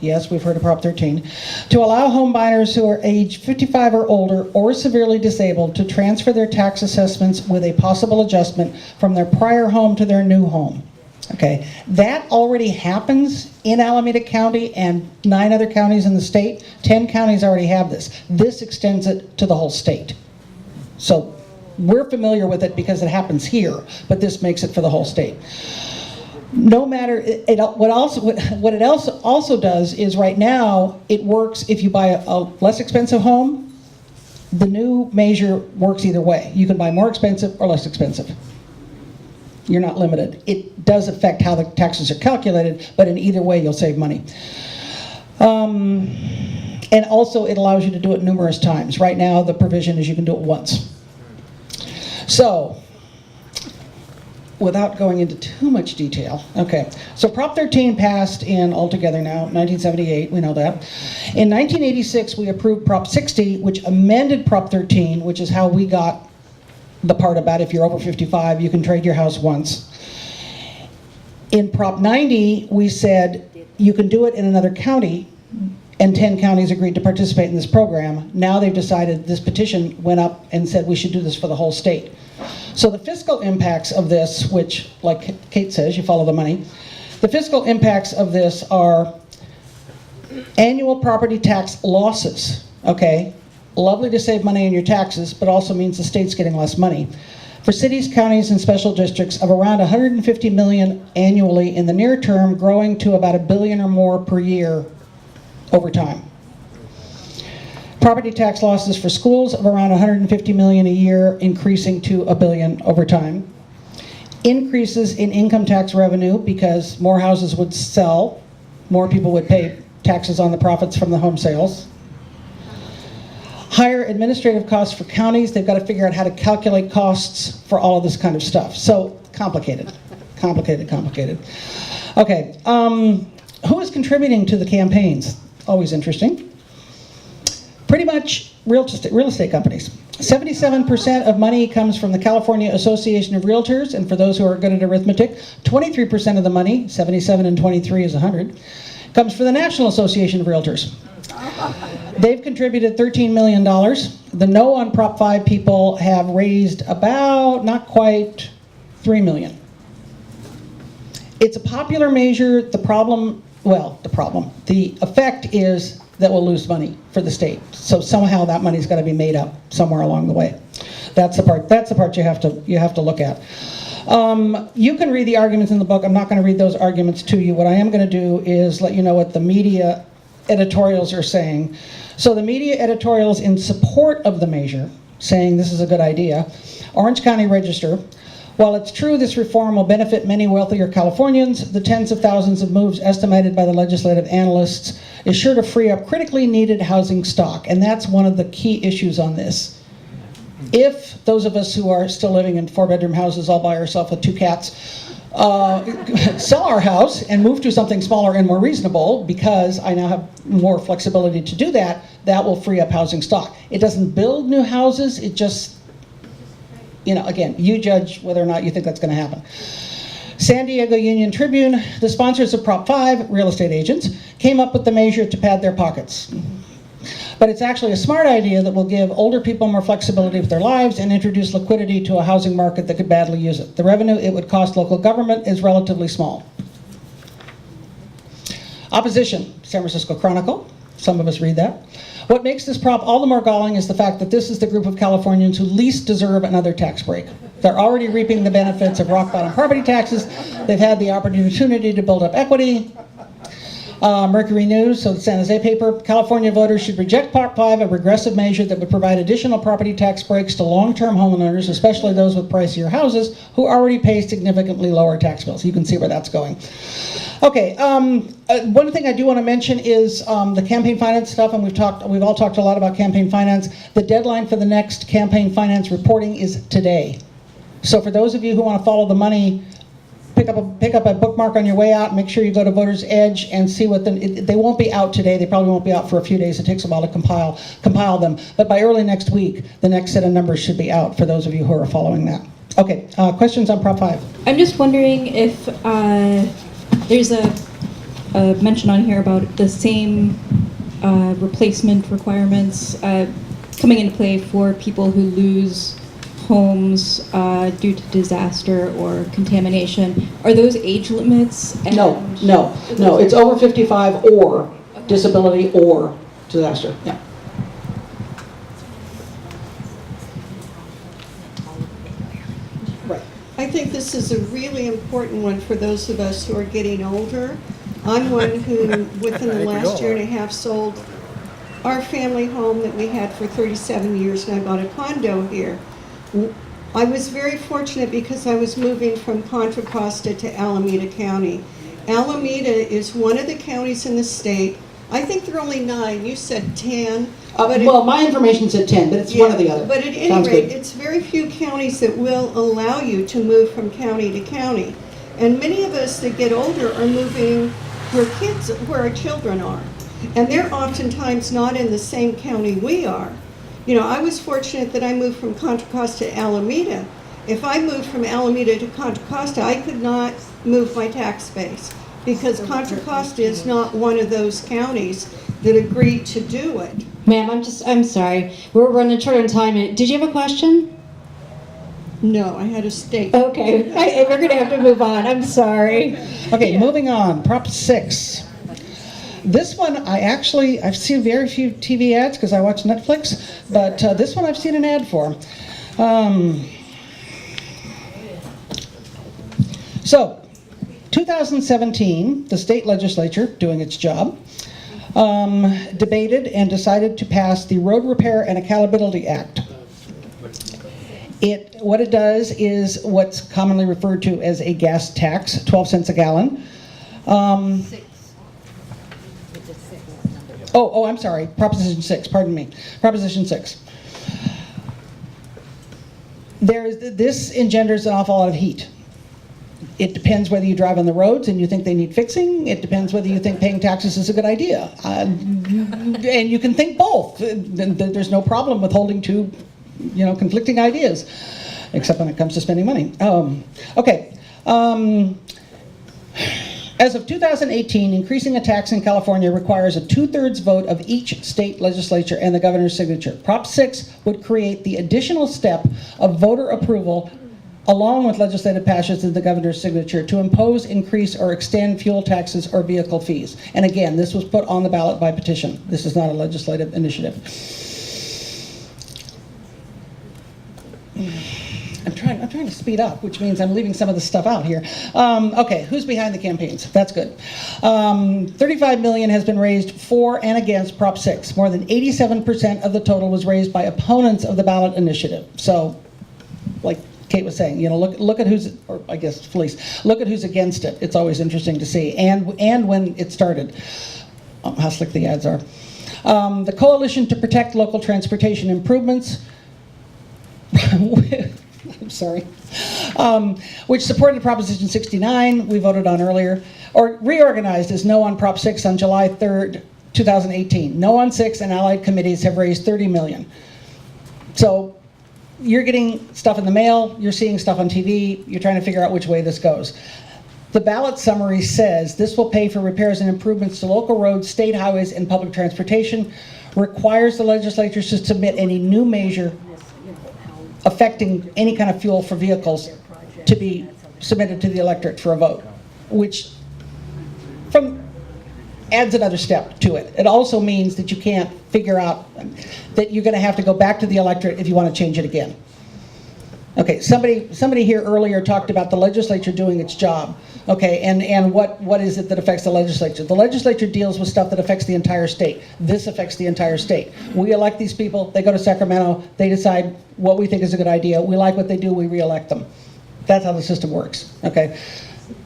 yes, we've heard of Prop 13, to allow home buyers who are age 55 or older or severely disabled to transfer their tax assessments with a possible adjustment from their prior home to their new home. Okay, that already happens in Alameda County and 9 other counties in the state. 10 counties already have this. This extends it to the whole state. So we're familiar with it because it happens here, but this makes it for the whole state. No matter, what it also does is right now, it works if you buy a less expensive home, the new measure works either way. You can buy more expensive or less expensive. You're not limited. It does affect how the taxes are calculated, but in either way, you'll save money. And also, it allows you to do it numerous times. Right now, the provision is you can do it once. So, without going into too much detail, okay. So Prop 13 passed in altogether now, 1978, we know that. In 1986, we approved Prop 60, which amended Prop 13, which is how we got the part about if you're over 55, you can trade your house once. In Prop 90, we said you can do it in another county, and 10 counties agreed to participate in this program. Now they've decided, this petition went up and said we should do this for the whole state. So the fiscal impacts of this, which, like Kate says, you follow the money. The fiscal impacts of this are annual property tax losses, okay? Lovely to save money on your taxes, but also means the state's getting less money. For cities, counties, and special districts of around $150 million annually in the near term, growing to about $1 billion or more per year over time. Property tax losses for schools of around $150 million a year, increasing to $1 billion over time. Increases in income tax revenue because more houses would sell, more people would pay taxes on the profits from the home sales. Higher administrative costs for counties. They've got to figure out how to calculate costs for all of this kind of stuff. So complicated, complicated. Okay, who is contributing to the campaigns? Always interesting. Pretty much real estate companies. 77% of money comes from the California Association of Realtors, and for those who are good at arithmetic, 23% of the money, 77 and 23 is 100, comes from the National Association of Realtors. They've contributed $13 million. The No on Prop 5 people have raised about, not quite, $3 million. It's a popular measure. The effect is that we'll lose money for the state. So somehow that money's got to be made up somewhere along the way. That's the part you have to look at. You can read the arguments in the book. I'm not going to read those arguments to you. What I am going to do is let you know what the media editorials are saying. So the media editorials in support of the measure, saying this is a good idea. Orange County Register. While it's true this reform will benefit many wealthier Californians, the tens of thousands of moves estimated by the legislative analysts is sure to free up critically needed housing stock, and that's one of the key issues on this. If those of us who are still living in 4-bedroom houses all by ourselves with 2 cats sell our house and move to something smaller and more reasonable, because I now have more flexibility to do that, that will free up housing stock. It doesn't build new houses, it just, again, you judge whether or not you think that's going to happen. San Diego Union Tribune, the sponsors of Prop 5, real estate agents, came up with the measure to pad their pockets. But it's actually a smart idea that will give older people more flexibility with their lives and introduce liquidity to a housing market that could badly use it. The revenue it would cost local government is relatively small. Opposition, San Francisco Chronicle. Some of us read that. What makes this prop all the more galling is the fact that this is the group of Californians who least deserve another tax break. They're already reaping the benefits of rock-bottom property taxes. They've had the opportunity to build up equity. Mercury News, so the San Jose paper, California voters should reject Part 5, a regressive measure that would provide additional property tax breaks to long-term homeowners, especially those with pricier houses, who already pay significantly lower tax bills. You can see where that's going. Okay, one thing I do want to mention is the campaign finance stuff, and we've all talked a lot about campaign finance. The deadline for the next campaign finance reporting is today. So for those of you who want to follow the money, pick up a bookmark on your way out. Make sure you go to Voter's Edge and see what they won't be out today. They probably won't be out for a few days. It takes a while to compile them. But by early next week, the next set of numbers should be out for those of you who are following that. Okay, questions on Prop 5? I'm just wondering if there's a mention on here about the same replacement requirements coming into play for people who lose homes due to disaster or contamination. Are those age limits? No. It's over 55 or disability or disaster. Yeah. I think this is a really important one for those of us who are getting older. I'm one who, within the last year and a half, sold our family home that we had for 37 years, and I bought a condo here. I was very fortunate because I was moving from Contra Costa to Alameda County. Alameda is one of the counties in the state. I think there are only 9. You said 10. Well, my information said 10, but it's one or the other. But at any rate, it's very few counties that will allow you to move from county to county. And many of us that get older are moving where our children are. And they're oftentimes not in the same county we are. You know, I was fortunate that I moved from Contra Costa to Alameda. If I moved from Alameda to Contra Costa, I could not move my tax base because Contra Costa is not one of those counties that agreed to do it. Ma'am, I'm sorry. We're running short on time. Did you have a question? No, I had a statement. Okay, we're going to have to move on. I'm sorry. Okay, moving on. Prop 6. This one, I've seen very few TV ads because I watch Netflix, but this one I've seen an ad for. So, 2017, the state legislature, doing its job, debated and decided to pass the Road Repair and Accountability Act. What it does is what's commonly referred to as a gas tax, 12 cents a gallon. I'm sorry, Proposition 6, pardon me. Proposition 6. This engenders an awful lot of heat. It depends whether you drive on the roads and you think they need fixing. It depends whether you think paying taxes is a good idea. And you can think both. There's no problem with holding two, conflicting ideas, except when it comes to spending money. As of 2018, increasing a tax in California requires a 2/3 vote of each state legislature and the governor's signature. Prop 6 would create the additional step of voter approval along with legislative passage and the governor's signature to impose, increase, or extend fuel taxes or vehicle fees. And again, this was put on the ballot by petition. This is not a legislative initiative. I'm trying to speed up, which means I'm leaving some of the stuff out here. Okay, who's behind the campaigns? That's good. $35 million has been raised for and against Prop 6. More than 87% of the total was raised by opponents of the ballot initiative. So, like Kate was saying, look at who's, or I guess Felice, look at who's against it. It's always interesting to see, and when it started, how slick the ads are. The Coalition to Protect Local Transportation Improvements, I'm sorry, which supported Proposition 69, we voted on earlier, or reorganized as No on Prop 6 on July 3rd, 2018. No on 6 and allied committees have raised $30 million. So you're getting stuff in the mail, you're seeing stuff on TV, you're trying to figure out which way this goes. The ballot summary says this will pay for repairs and improvements to local roads, state highways, and public transportation. requires the legislatures to submit any new measure affecting any kind of fuel for vehicles to be submitted to the electorate for a vote, which adds another step to it. It also means that you can't figure out that you're going to have to go back to the electorate if you want to change it again. Okay, somebody here earlier talked about the legislature doing its job. Okay, and what is it that affects the legislature? The legislature deals with stuff that affects the entire state. This affects the entire state. We elect these people, they go to Sacramento, they decide what we think is a good idea. We like what they do, we re-elect them. That's how the system works, okay?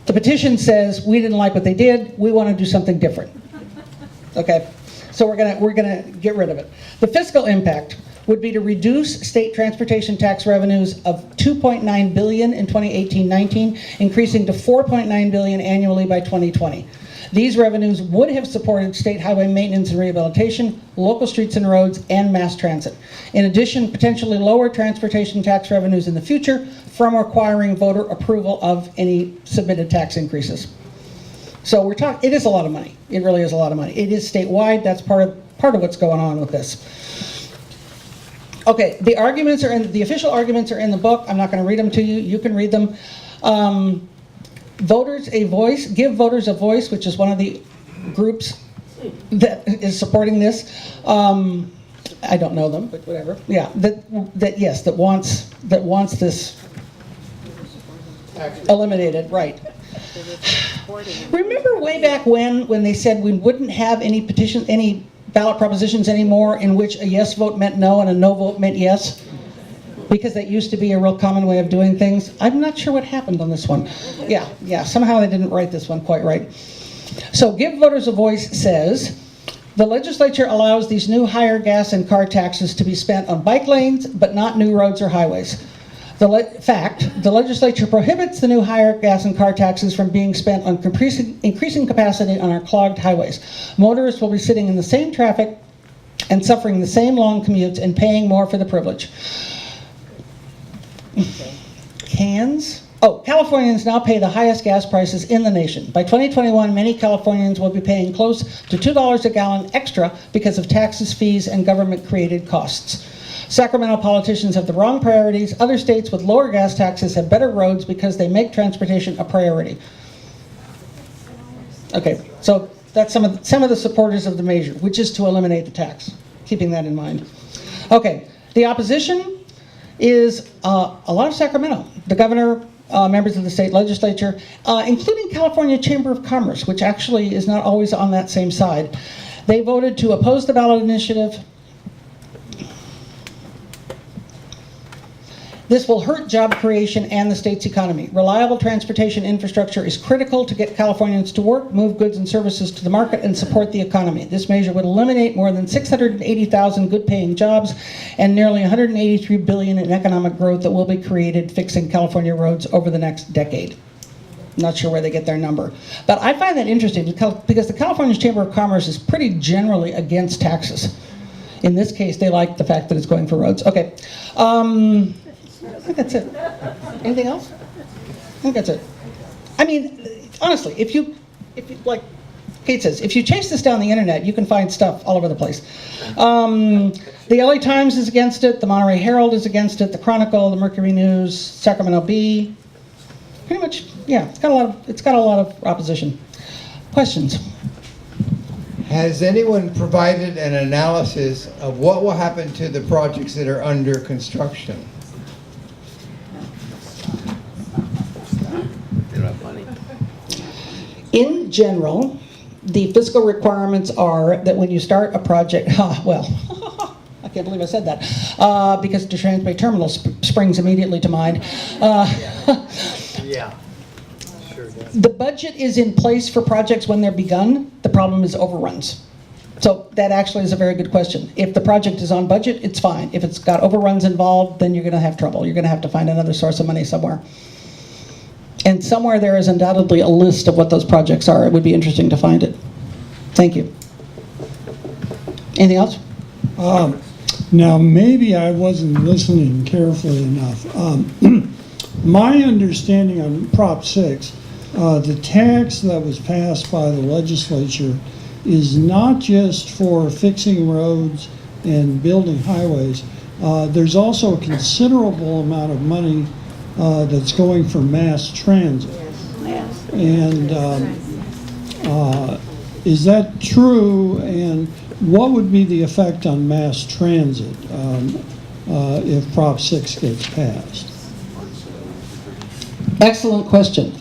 The petition says, we didn't like what they did, we want to do something different. Okay, so we're gonna get rid of it. The fiscal impact would be to reduce state transportation tax revenues of $2.9 billion in 2018-19, increasing to $4.9 billion annually by 2020. These revenues would have supported state highway maintenance and rehabilitation, local streets and roads, and mass transit. In addition, potentially lower transportation tax revenues in the future from requiring voter approval of any submitted tax increases. So it is a lot of money. It really is a lot of money. It is statewide. That's part of what's going on with this. Okay, the official arguments are in the book. I'm not going to read them to you. You can read them. Voters a voice, give voters a voice, which is one of the groups that is supporting this. I don't know them, but whatever. Yeah, that wants this eliminated, right. Remember way back when they said we wouldn't have any ballot propositions anymore in which a yes vote meant no and a no vote meant yes? Because that used to be a real common way of doing things. I'm not sure what happened on this one. Yeah, somehow they didn't write this one quite right. So Give Voters a Voice says, the legislature allows these new higher gas and car taxes to be spent on bike lanes, but not new roads or highways. The legislature prohibits the new higher gas and car taxes from being spent on increasing capacity on our clogged highways. Motorists will be sitting in the same traffic and suffering the same long commutes and paying more for the privilege. Californians now pay the highest gas prices in the nation. By 2021, many Californians will be paying close to $2 a gallon extra because of taxes, fees, and government-created costs. Sacramento politicians have the wrong priorities. Other states with lower gas taxes have better roads because they make transportation a priority. Okay, so that's some of the supporters of the measure, which is to eliminate the tax, keeping that in mind. Okay, the opposition is a lot of Sacramento. The governor, members of the state legislature, including California Chamber of Commerce, which actually is not always on that same side. They voted to oppose the ballot initiative. This will hurt job creation and the state's economy. Reliable transportation infrastructure is critical to get Californians to work, move goods and services to the market, and support the economy. This measure would eliminate more than 680,000 good-paying jobs and nearly $183 billion in economic growth that will be created fixing California roads over the next decade. Not sure where they get their number. But I find that interesting because the California Chamber of Commerce is pretty generally against taxes. In this case, they like the fact that it's going for roads. Okay. I think that's it. Anything else? I think that's it. I mean, honestly, if you like Kate says, if you chase this down the internet, you can find stuff all over the place. The LA Times is against it. The Monterey Herald is against it. The Chronicle, the Mercury News, Sacramento Bee. Pretty much, yeah. It's got a lot of opposition. Questions? Has anyone provided an analysis of what will happen to the projects that are under construction? In general, the fiscal requirements are that when you start a project, I can't believe I said that, because the Trans Bay Terminal springs immediately to mind. Yeah, sure does. The budget is in place for projects when they're begun. The problem is overruns. So that actually is a very good question. If the project is on budget, it's fine. If it's got overruns involved, then you're going to have trouble. You're going to have to find another source of money somewhere. And somewhere there is undoubtedly a list of what those projects are. It would be interesting to find it. Thank you. Anything else? Now, maybe I wasn't listening carefully enough. My understanding on Prop 6, the tax that was passed by the legislature is not just for fixing roads and building highways. There's also a considerable amount of money that's going for mass transit. And is that true? And what would be the effect on mass transit if Prop 6 gets passed? Excellent question.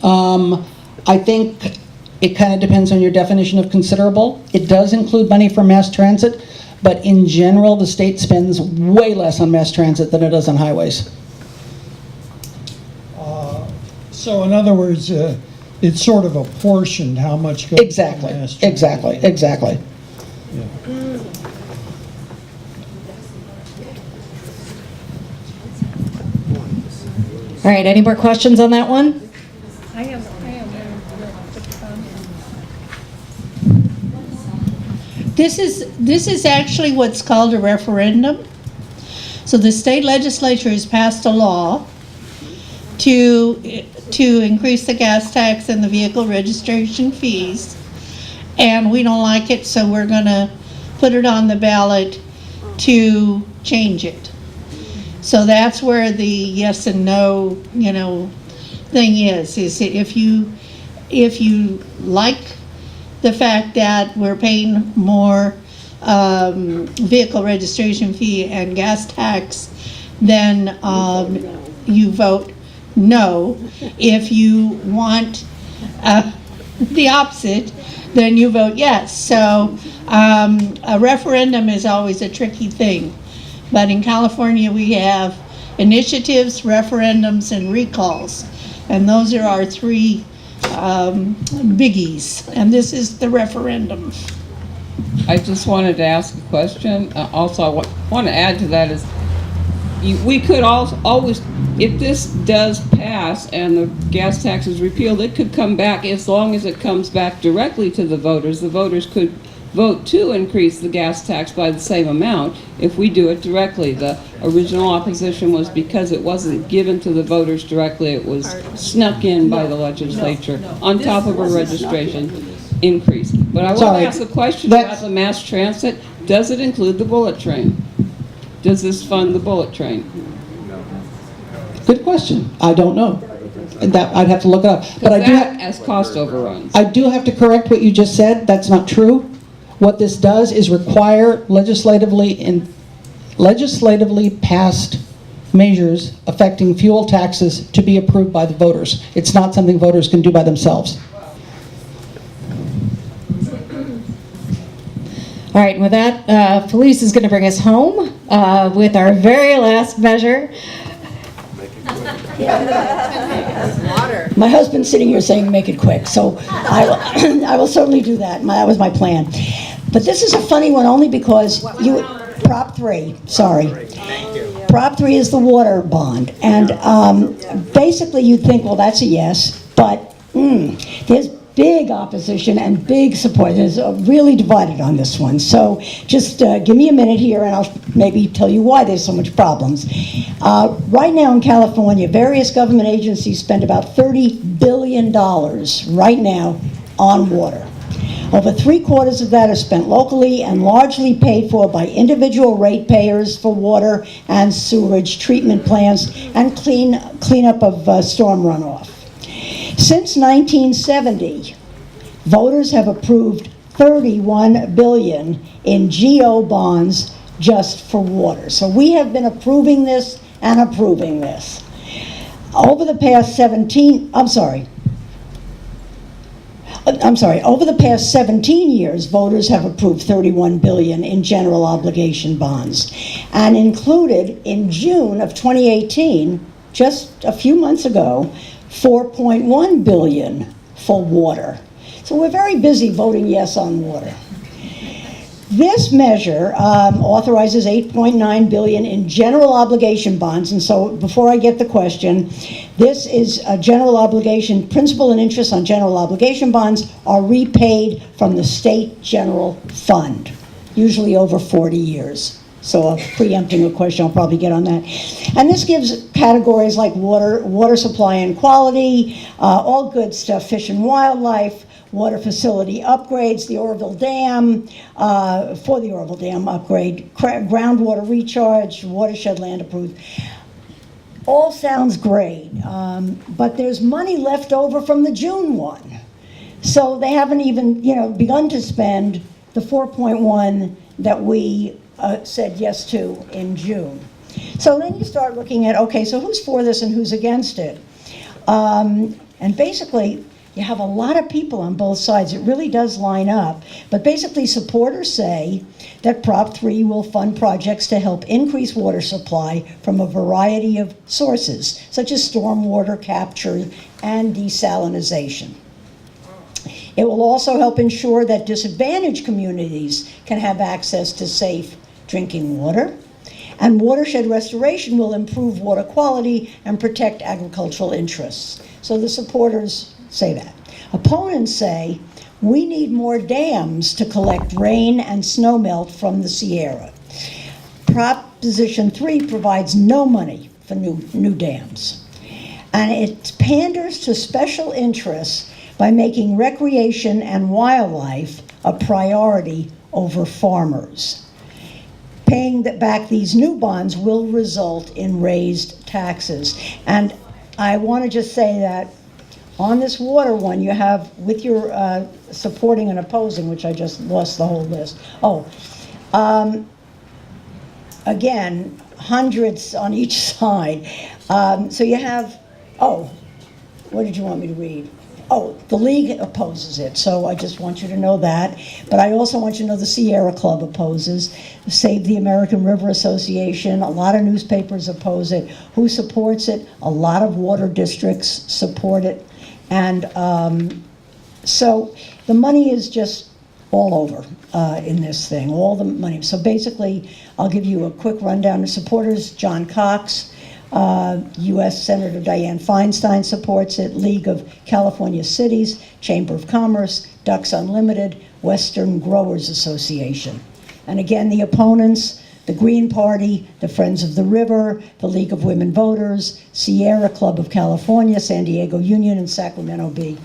I think it kind of depends on your definition of considerable. It does include money for mass transit, but in general, the state spends way less on mass transit than it does on highways. So in other words, it's sort of apportioned how much goes Exactly, to mass transit. exactly. All right, any more questions on that one? I have one comment. This is actually what's called a referendum. So the state legislature has passed a law to increase the gas tax and the vehicle registration fees, and we don't like it, so we're gonna put it on the ballot to change it. So that's where the yes and no, thing is if you like the fact that we're paying more vehicle registration fee and gas tax, then you vote no. If you want the opposite, then you vote yes. So a referendum is always a tricky thing. But in California, we have initiatives, referendums, and recalls. And those are our three biggies. And this is the referendum. I just wanted to ask a question. Also, I want to add to that is, we could always, if this does pass and the gas tax is repealed, it could come back as long as it comes back directly to the voters. The voters could vote to increase the gas tax by the same amount if we do it directly. The original opposition was because it wasn't given to the voters directly, it was snuck in by the legislature on top of a registration increase. But I want to ask a question about the mass transit. Does it include the bullet train? Does this fund the bullet train? Good question. I don't know. That I'd have to look it up. But I do as cost overruns. I do have to correct what you just said. That's not true. What this does is require legislatively passed measures affecting fuel taxes to be approved by the voters. It's not something voters can do by themselves. All right, with that, Felice is going to bring us home with our very last measure. My husband's sitting here saying make it quick, so I will certainly do that. That was my plan. But this is a funny one only because Prop 3, sorry. Prop 3 is the water bond. And basically you'd think, well, that's a yes, but there's big opposition and big support. There's really divided on this one. So just give me a minute here and I'll maybe tell you why there's so much problems. Right now in California, various government agencies spend about $30 billion right now on water. Over 3/4 of that are spent locally and largely paid for by individual ratepayers for water and sewerage treatment plants and cleanup of storm runoff. Since 1970, voters have approved $31 billion in GO bonds just for water. So we have been approving this and approving this. Over the past 17 years, voters have approved $31 billion in general obligation bonds and included in June of 2018, just a few months ago, $4.1 billion for water. So we're very busy voting yes on water. This measure authorizes $8.9 billion in general obligation bonds, and so before I get the question, this is a general obligation. Principal and interest on general obligation bonds are repaid from the state general fund, usually over 40 years. So preempting a question, I'll probably get on that. And this gives categories like water supply and quality, all good stuff, fish and wildlife, water facility upgrades, the Oroville Dam, for the Oroville Dam upgrade, groundwater recharge, watershed land approved. All sounds great, but there's money left over from the June one. So they haven't even, begun to spend the 4.1 that we said yes to in June. So then you start looking at, okay, so who's for this and who's against it? And basically, you have a lot of people on both sides. It really does line up. But basically, supporters say that Prop 3 will fund projects to help increase water supply from a variety of sources, such as stormwater capture and desalinization. It will also help ensure that disadvantaged communities can have access to safe drinking water. And watershed restoration will improve water quality and protect agricultural interests. So the supporters say that. Opponents say we need more dams to collect rain and snowmelt from the Sierra. Proposition 3 provides no money for new dams. And it panders to special interests by making recreation and wildlife a priority over farmers. Paying back these new bonds will result in raised taxes. And I want to just say that on this water one, you have, with your supporting and opposing, which I just lost the whole list. Again, hundreds on each side. So you have, what did you want me to read? The League opposes it, so I just want you to know that. But I also want you to know the Sierra Club opposes, Save the American River Association, a lot of newspapers oppose it. Who supports it? A lot of water districts support it. And so the money is just all over in this thing, all the money. So basically, I'll give you a quick rundown of supporters. John Cox, U.S. Senator Dianne Feinstein supports it, League of California Cities, Chamber of Commerce, Ducks Unlimited, Western Growers Association. And again, the opponents, the Green Party, the Friends of the River, the League of Women Voters, Sierra Club of California, San Diego Union, and Sacramento Bee.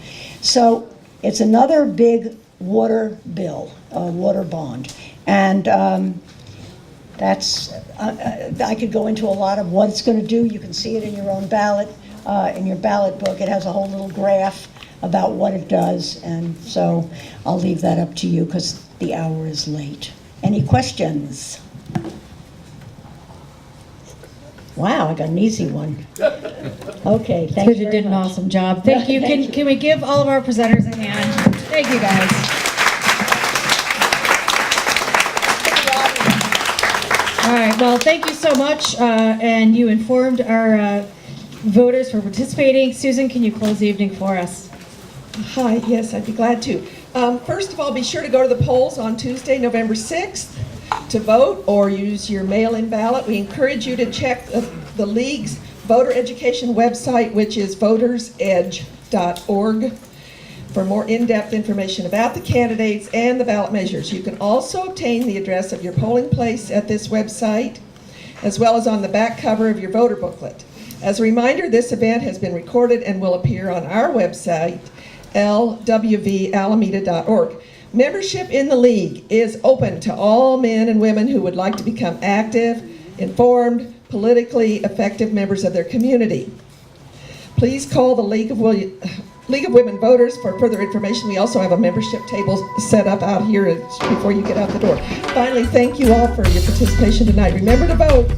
So it's another big water bill, water bond. And that's, I could go into a lot of what it's going to do. You can see it in your own ballot, in your ballot book. It has a whole little graph about what it does. And so I'll leave that up to you because the hour is late. Any questions? Wow, I got an easy one. Okay, thank you. You did an awesome job. Thank you. Can we give all of our presenters a hand? Thank you, guys. All right, well, thank you so much, and you informed our voters for participating. Susan, can you close the evening for us? Hi, yes, I'd be glad to. First of all, be sure to go to the polls on Tuesday, November 6th to vote or use your mail-in ballot. We encourage you to check the League's voter education website, which is votersedge.org, for more in-depth information about the candidates and the ballot measures. You can also obtain the address of your polling place at this website, as well as on the back cover of your voter booklet. As a reminder, this event has been recorded and will appear on our website, lwvalameda.org. Membership in the League is open to all men and women who would like to become active, informed, politically effective members of their community. Please call the League of Women Voters for further information. We also have a membership table set up out here before you get out the door. Finally, thank you all for your participation tonight. Remember to vote.